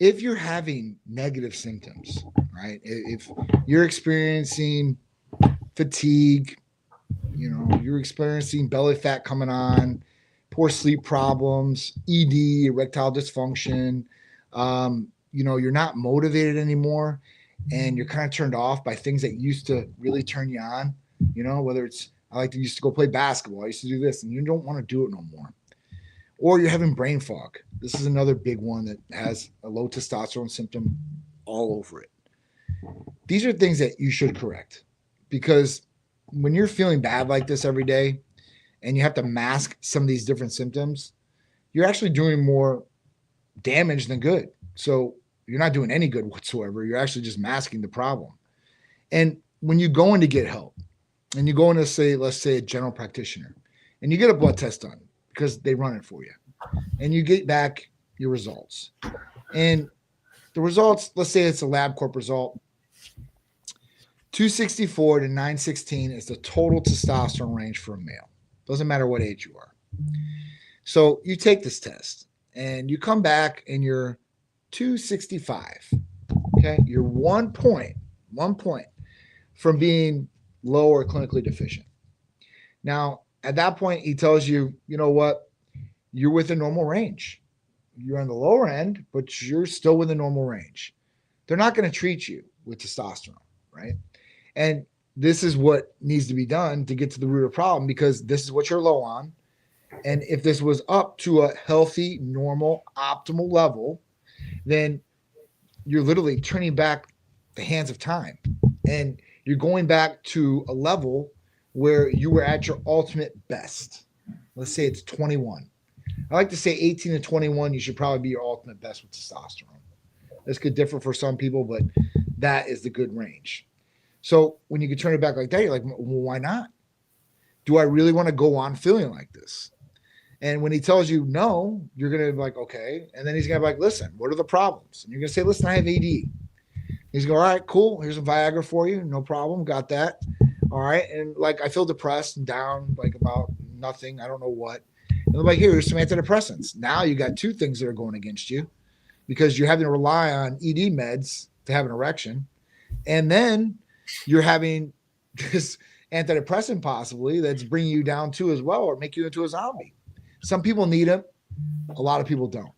S3: if you're having negative symptoms, right? If you're experiencing fatigue, you're experiencing belly fat coming on, poor sleep problems, ED, erectile dysfunction, you're not motivated anymore, and you're kind of turned off by things that used to really turn you on, whether it's, used to go play basketball, I used to do this, and you don't want to do it no more. Or you're having brain fog. This is another big one that has a low testosterone symptom all over it. These are things that you should correct, because when you're feeling bad like this every day and you have to mask some of these different symptoms, you're actually doing more damage than good. So you're not doing any good whatsoever. You're actually just masking the problem. And when you go in to get help, and you go in to let's say a general practitioner, and you get a blood test done because they run it for you, and you get back your results. And the results, let's say it's a LabCorp result, 264 to 916 is the total testosterone range for a male. Doesn't matter what age you are. So you take this test and you come back and you're 265. Okay. You're 1 point from being low or clinically deficient. Now, at that point, he tells you, you know what? You're within normal range. You're on the lower end, but you're still within normal range. They're not going to treat you with testosterone, right? And this is what needs to be done to get to the root of the problem, because this is what you're low on. And if this was up to a healthy, normal, optimal level, then you're literally turning back the hands of time. And you're going back to a level where you were at your ultimate best. Let's say it's 21. I like to say 18 to 21, you should probably be your ultimate best with testosterone. This could differ for some people, but that is the good range. So when you can turn it back like that, you're like, well, why not? Do I really want to go on feeling like this? And when he tells you no, you're going to be like, okay. And then he's going to be like, listen, what are the problems? And you're going to say, listen, I have AD. He's going, all right, cool. Here's a Viagra for you. No problem. Got that. All right. And like, I feel depressed and down, like about nothing. I don't know what. And I'm like, here's some antidepressants. Now you got two things that are going against you because you're having to rely on ED meds to have an erection. And then you're having this antidepressant possibly that's bringing you down too as well, or make you into a zombie. Some people need them. A lot of people don't.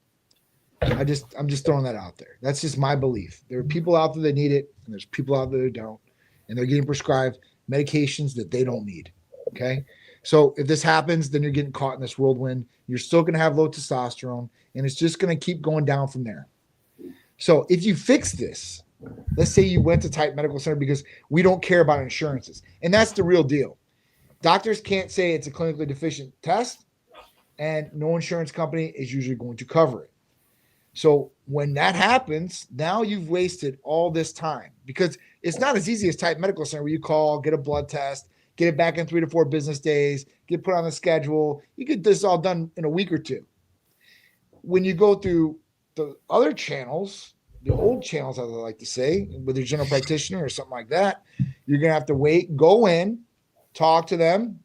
S3: I'm just throwing that out there. That's just my belief. There are people out there that need it, and there's people out there that don't, and they're getting prescribed medications that they don't need. Okay. So if this happens, then you're getting caught in this whirlwind. You're still going to have low testosterone, and it's just going to keep going down from there. So if you fix this, let's say you went to Type Medical Center because we don't care about insurances, and that's the real deal. Doctors can't say it's a clinically deficient test, and no insurance company is usually going to cover it. So when that happens, now you've wasted all this time, because it's not as easy as Type Medical Center where you call, get a blood test, get it back in 3 to 4 business days, get put on the schedule. You get this all done in a week or two. When you go through the other channels, the old channels, as I like to say, with your general practitioner or something like that, you're going to have to wait, go in, talk to them.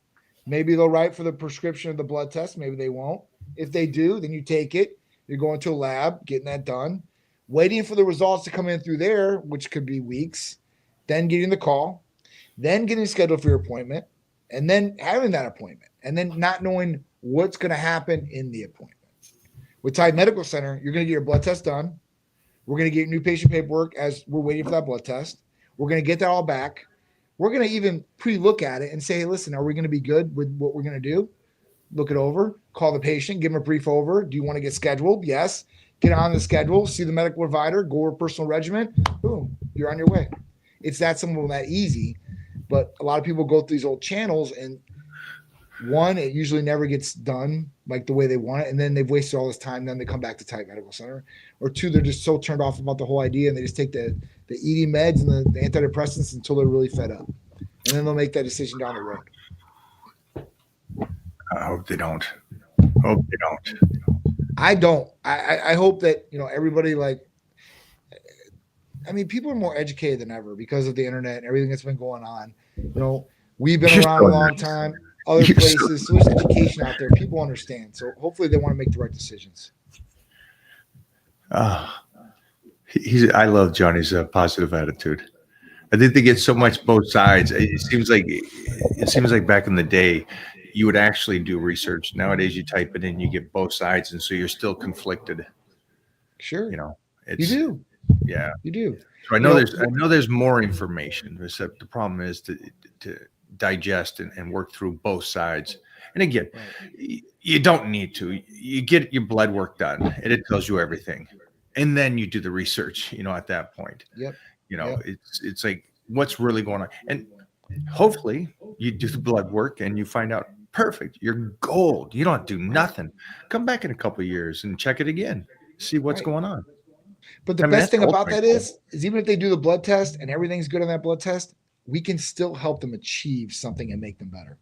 S3: Maybe they'll write for the prescription of the blood test. Maybe they won't. If they do, then you take it. You're going to a lab, getting that done, waiting for the results to come in through there, which could be weeks, then getting the call, then getting scheduled for your appointment, and then having that appointment, and then not knowing what's going to happen in the appointment. With Type Medical Center, you're going to get your blood test done. We're going to get new patient paperwork as we're waiting for that blood test. We're going to get that all back. We're going to even pre-look at it and say, hey, listen, are we going to be good with what we're going to do? Look it over, call the patient, give them a brief over. Do you want to get scheduled? Yes. Get on the schedule, see the medical provider, go over personal regimen. Boom, you're on your way. It's that simple, that easy. But a lot of people go through these old channels, and one, it usually never gets done like the way they want it. And then they've wasted all this time. Then they come back to Type Medical Center. Or two, they're just so turned off about the whole idea, and they just take the ED meds and the antidepressants until they're really fed up. And then they'll make that decision down the road.
S1: I hope they don't. Hope they don't.
S3: I don't. I hope that, everybody, people are more educated than ever because of the internet and everything that's been going on. We've been around a long time, other places. So there's education out there. People understand. So hopefully they want to make the right decisions.
S1: I love Johnny's positive attitude. I think they get so much both sides. It seems like back in the day, you would actually do research. Nowadays, you type it in, you get both sides, and so you're still conflicted.
S3: Sure,
S1: you
S3: do.
S1: Yeah,
S3: you do.
S1: So I know there's more information. Except the problem is to digest and work through both sides. And again, you don't need to. You get your blood work done, and it tells you everything, and then you do the research. At that point,
S3: Yep.
S1: It's like what's really going on, and hopefully you do the blood work and you find out. Perfect. You're gold. You don't have to do nothing. Come back in a couple of years and check it again. See what's going on.
S3: But the best thing about that is even if they do the blood test and everything's good on that blood test, we can still help them achieve something and make them better.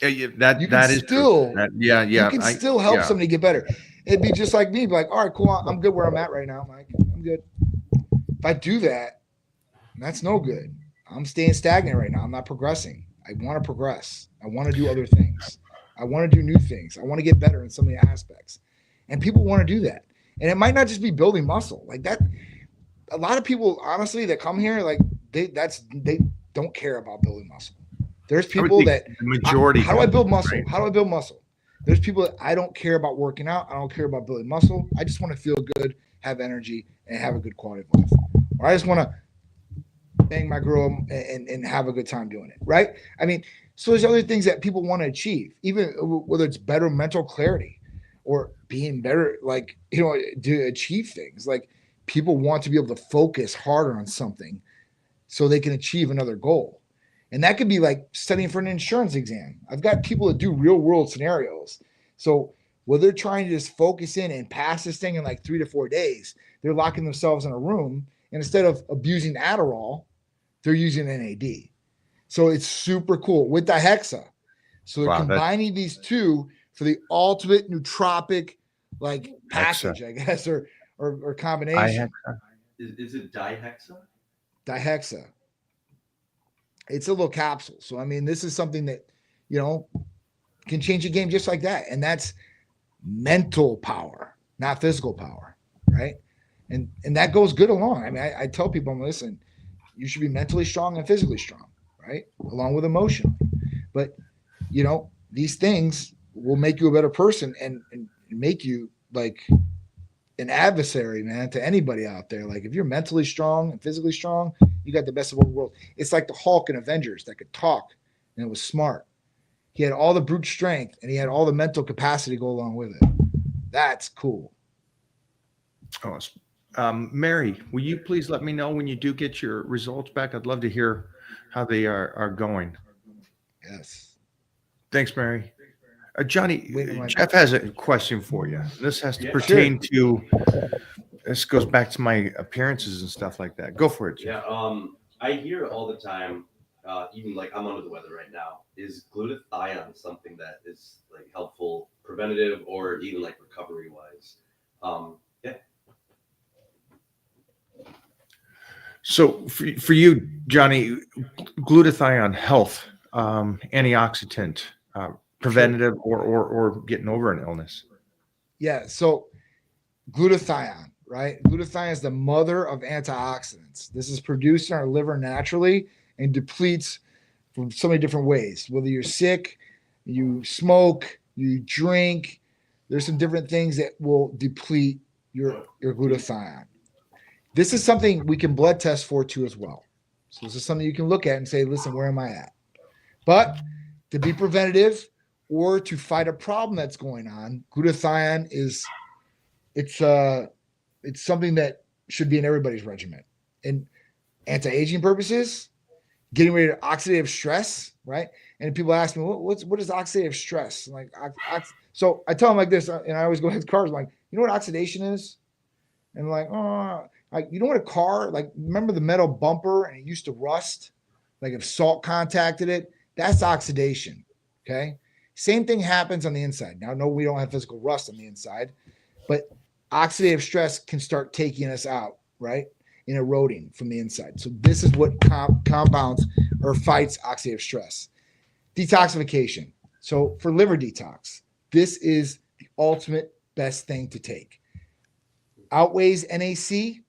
S1: Yeah, that is
S3: still
S1: true. You
S3: can still help somebody get better. It'd be just like me, be like, all right, cool. I'm good where I'm at right now, Mike. I'm good. If I do that, that's no good. I'm staying stagnant right now. I'm not progressing. I want to progress. I want to do other things. I want to do new things. I want to get better in some of the aspects. And people want to do that. And it might not just be building muscle like that. A lot of people, honestly, that come here, they don't care about building muscle. There's
S1: I would
S3: people
S1: think
S3: that
S1: the majority.
S3: how do I build
S1: don't,
S3: muscle?
S1: right?
S3: How do I build muscle? There's people that I don't care about working out. I don't care about building muscle. I just want to feel good, have energy, and have a good quality of life. Or I just want to bang my girl and have a good time doing it. Right? I mean, so there's other things that people want to achieve, even whether it's better mental clarity or being better, like, you know, to achieve things. Like people want to be able to focus harder on something so they can achieve another goal. And that could be like studying for an insurance exam. I've got people that do real world scenarios. So where they're trying to just focus in and pass this thing in like 3 to 4 days, they're locking themselves in a room. And instead of abusing Adderall, they're using NAD. So it's super cool with dihexa. So they're
S1: Wow, that's-
S3: combining these two for the ultimate nootropic like
S1: Hexa.
S3: package, I guess, or combination.
S2: Is it dihexa?
S3: Dihexa. It's a little capsule. So I mean, this is something that, you know, can change a game just like that. And that's mental power, not physical power, right? And that goes good along. I mean, I tell people, listen, you should be mentally strong and physically strong, right? Along with emotion. But, you know, these things will make you a better person and make you like an adversary, man, to anybody out there. Like if you're mentally strong and physically strong, you got the best of both worlds. It's like the Hulk in Avengers that could talk and it was smart. He had all the brute strength and he had all the mental capacity to go along with it. That's cool.
S1: Awesome. Mary, will you please let me know when you do get your results back? I'd love to hear how they are going.
S3: Yes.
S1: Thanks, Mary. Johnny,
S3: Wait a minute.
S1: Jeff has a question for you. This has to pertain to, this goes back to my appearances and stuff like that. Go for it, Jeff.
S2: Yeah. I hear all the time, even like I'm under the weather right now. Is glutathione something that is like helpful, preventative, or even like recovery wise? Yeah.
S1: So for you, Johnny, glutathione, health, antioxidant, preventative or getting over an illness.
S3: Yeah. So glutathione, right? Glutathione is the mother of antioxidants. This is produced in our liver naturally and depletes from so many different ways. Whether you're sick, you smoke, you drink, there's some different things that will deplete your glutathione. This is something we can blood test for too as well. So this is something you can look at and say, listen, where am I at? But to be preventative or to fight a problem that's going on, glutathione is it's something that should be in everybody's regimen. And anti-aging purposes, getting rid of oxidative stress, right? And people ask me, what is oxidative stress? I'm like, so I tell them like this, and I always go to cars, I'm like, you know what oxidation is? And I'm like, oh, like, you know what a car, like, remember the metal bumper and it used to rust? Like if salt contacted it, that's oxidation, okay? Same thing happens on the inside. Now, no, we don't have physical rust on the inside, but oxidative stress can start taking us out, right? And eroding from the inside. So this is what compounds or fights oxidative stress. Detoxification. So for liver detox, this is the ultimate best thing to take. Outweighs NAC.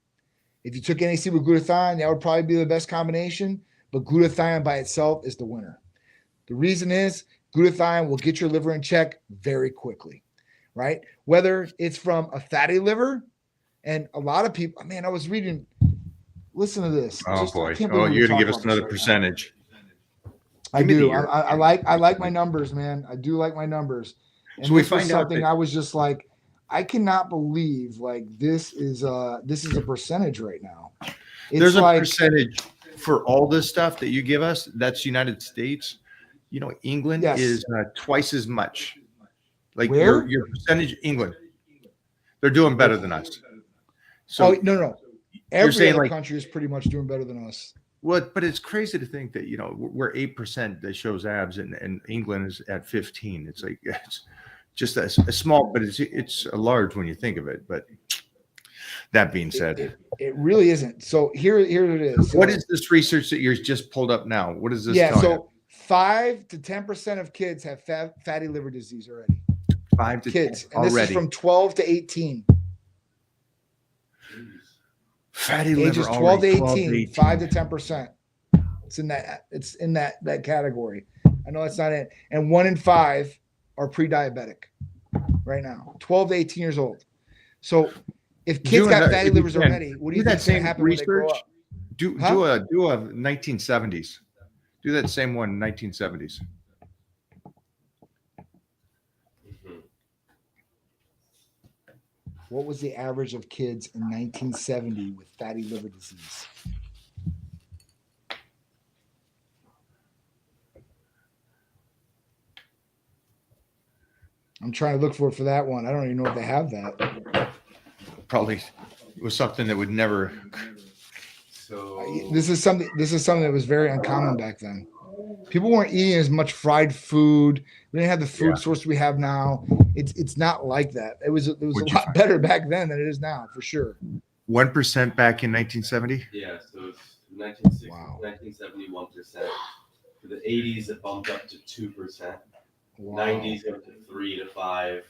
S3: If you took NAC with glutathione, that would probably be the best combination, but glutathione by itself is the winner. The reason is glutathione will get your liver in check very quickly, right? Whether it's from a fatty liver, and a lot of people, man, I was reading, listen to this.
S1: Oh
S3: Just, I
S1: boy.
S3: can't
S1: Oh,
S3: believe
S1: you're
S3: we're
S1: going to give
S3: talking
S1: us
S3: about
S1: another
S3: this right now.
S1: percentage.
S3: I
S1: Give me the
S3: do.
S1: year.
S3: I like my numbers, man. I do like my numbers. And
S1: So we
S3: this was
S1: find out
S3: something
S1: that-
S3: I was just like, I cannot believe like this is a percentage right now. It's
S1: There's a
S3: like
S1: percentage for all this stuff that you give us. That's United States. You know, England
S3: Yes.
S1: is twice as much. Like
S3: Where?
S1: your percentage, England. They're doing better than us. So
S3: oh no. Every
S1: saying,
S3: other
S1: like-
S3: country is pretty much doing better than us.
S1: what? But it's crazy to think that, you know, we're 8% that shows abs, and England is at 15. It's like it's just a small, but it's a large when you think of it. But that being said,
S3: It really isn't. So here it is.
S1: what
S3: So-
S1: is this research that you're just pulled up now? What is this?
S3: yeah?
S1: telling
S3: So 5 to 10% of kids have fatty liver disease already.
S1: you? 5 to
S3: Kids,
S1: 10
S3: and this is
S1: already.
S3: from 12 to 18.
S1: Fatty
S3: Ages
S1: liver
S3: 12 to
S1: already,
S3: 18, 5 to 10%. It's in that category. I know it's not it. And 1 in 5 are pre-diabetic right now, 12 to 18 years old. So if kids
S1: Doing
S3: got
S1: that-
S3: fatty
S1: if you
S3: livers
S1: can,
S3: already, what do you
S1: do that
S3: think's going to
S1: same
S3: happen when they grow
S1: research.
S3: up?
S1: Do
S3: Huh?
S1: do a 1970s. Do that same one, 1970s.
S2: Mhm.
S3: What was the average of kids in 1970 with fatty liver disease? I'm trying to look for that one. I don't even know if they have that.
S1: Probably was something that would never.
S2: So
S3: This is something that was very uncommon back then. People weren't eating as much fried food. We didn't have the food source we have now. It's not like that. It was a
S1: Would you
S3: lot
S1: find-
S3: better back then than it is now, for sure.
S1: 1% back in 1970.
S2: yeah, so it's 1960,
S3: Wow.
S2: 1971%. For the 80s, it bumped up to 2%.
S3: Wow.
S2: 90s went to 3 to 5,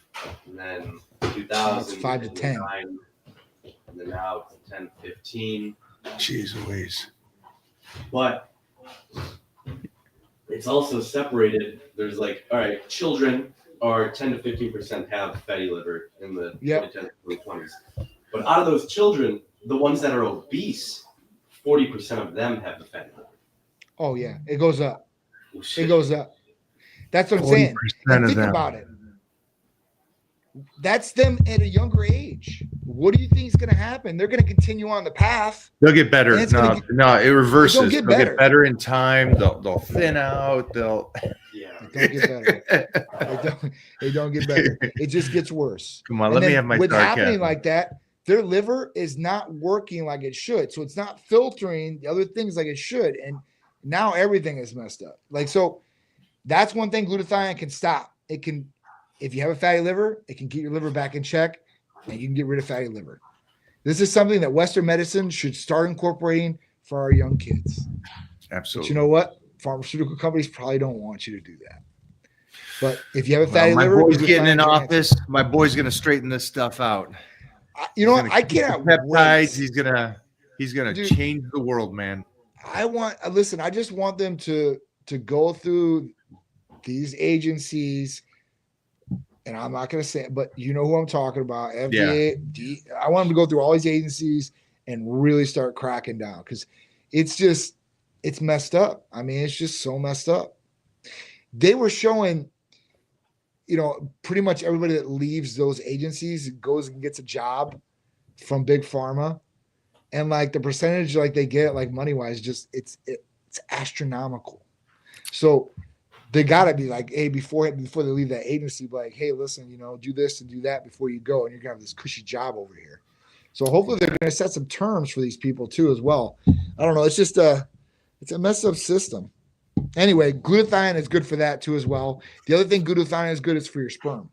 S2: and then 2000
S3: That's 5 to 10.
S2: 9, and then now it's 10 to 15.
S1: Jeez Louise.
S2: But it's also separated. There's like, all right, children are 10 to 15% have fatty liver in the
S3: Yep.
S2: 2010s, 2020s. But out of those children, the ones that are obese, 40% of them have the fatty liver.
S3: Oh yeah, it goes up.
S2: Well,
S3: It
S2: shit.
S3: goes up. That's what I'm saying.
S1: 40%
S3: And
S1: of
S3: think
S1: them.
S3: about it. That's them at a younger age. What do you think is going to happen? They're going to continue on the path.
S1: They'll get better.
S3: And it's gonna
S1: No,
S3: get-
S1: no, it reverses.
S3: They'll get
S1: They'll
S3: better.
S1: get better in time. They'll thin out. They'll.
S2: Yeah.
S3: They don't get better. They don't get better. It just gets worse.
S1: Come on,
S3: And
S1: let me
S3: then
S1: have my
S3: with happening
S1: sarcasm.
S3: like that, their liver is not working like it should. So it's not filtering the other things like it should. And now everything is messed up. Like, so that's one thing glutathione can stop. It can, if you have a fatty liver, it can get your liver back in check and you can get rid of fatty liver. This is something that Western medicine should start incorporating for our young kids. But
S1: Absolutely.
S3: you know what? Pharmaceutical companies probably don't want you to do that. But if you have a
S1: Well,
S3: fatty
S1: my
S3: liver,
S1: boy's
S3: glutathione
S1: getting in
S3: is your answer.
S1: office. My boy's gonna straighten this stuff out.
S3: You know
S1: He's
S3: what?
S1: gonna
S3: I
S1: keep the
S3: cannot
S1: peptides.
S3: wait.
S1: He's gonna
S3: Dude.
S1: change the world, man.
S3: Listen, I just want them to go through these agencies, and I'm not going to say it, but you know who I'm talking about. FDA. I want them to go through all these agencies and really start cracking down because it's messed up. I mean, it's just so messed up. They were showing, pretty much everybody that leaves those agencies goes and gets a job from big pharma. And like the percentage like they get like money wise, just it's astronomical. So they gotta be like, hey, before they leave that agency, like, hey, listen, do this and do that before you go, and you're gonna have this cushy job over here. So hopefully they're gonna set some terms for these people too as well. I don't know. It's just it's a messed up system. Anyway, glutathione is good for that too as well. The other thing glutathione is good is for your sperm.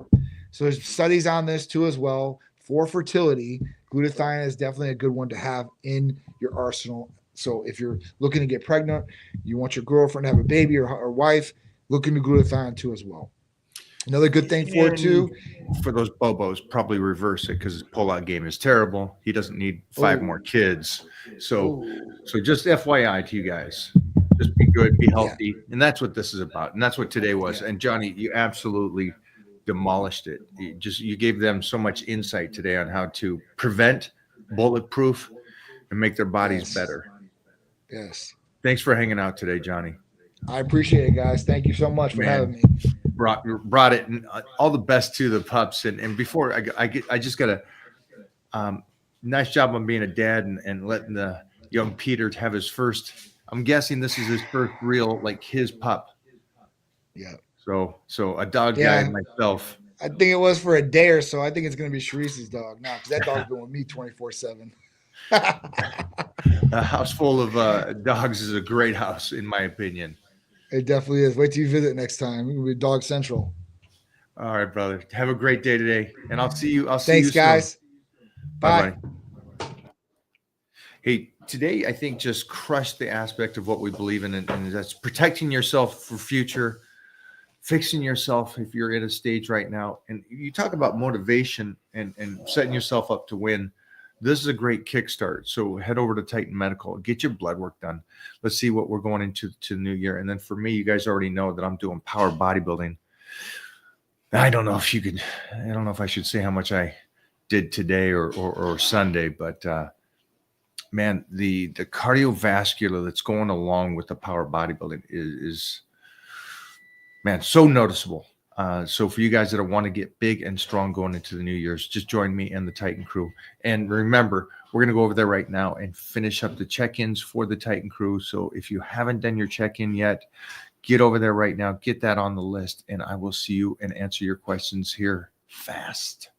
S3: So there's studies on this too as well for fertility. Glutathione is definitely a good one to have in your arsenal. So if you're looking to get pregnant, you want your girlfriend to have a baby or wife, look into glutathione too as well. Another good thing for it too.
S1: For those bobos, probably reverse it because his pull-out game is terrible. He doesn't need 5
S3: Oh.
S1: more kids. So
S3: Ooh.
S1: just FYI to you guys, just be good, be healthy, and that's what this is about, and that's what today was.
S3: Yeah.
S1: And Johnny, you absolutely demolished it. You gave them so much insight today on how to prevent, bulletproof, and make their bodies
S3: Yes.
S1: better.
S3: Yes.
S1: Thanks for hanging out today, Johnny.
S3: I appreciate it, guys. Thank you so much for
S1: Man.
S3: having me.
S1: Brought it, and all the best to the pups. And before I just got a nice job on being a dad and letting the young Peter have his first. I'm guessing this is his first real, like, his pup.
S3: Yeah.
S1: So a dog
S3: Yeah.
S1: guy myself.
S3: I think it was for a day or so. I think it's going to be Sharice's dog now because that dog's been with me 24/7.
S1: A house full of dogs is a great house, in my opinion.
S3: It definitely is. Wait till you visit next time. It'll be Dog Central.
S1: All right, brother. Have a great day today, and I'll see you.
S3: Thanks, guys. Bye.
S1: Bye. Hey, today I think just crushed the aspect of what we believe in, and that's protecting yourself for future, fixing yourself if you're at a stage right now. And you talk about motivation and setting yourself up to win. this is a great kickstart. So head over to Titan Medical, get your blood work done. Let's see what we're going into to the new year. And then for me, you guys already know that I'm doing power bodybuilding. I don't know if I should say how much I did today or Sunday, but man, the cardiovascular that's going along with the power bodybuilding is man, so noticeable. So for you guys that want to get big and strong going into the new year's, just join me and the Titan crew. And remember, we're going to go over there right now and finish up the check-ins for the Titan crew. So if you haven't done your check-in yet, get over there right now, get that on the list, and I will see you and answer your questions here fast.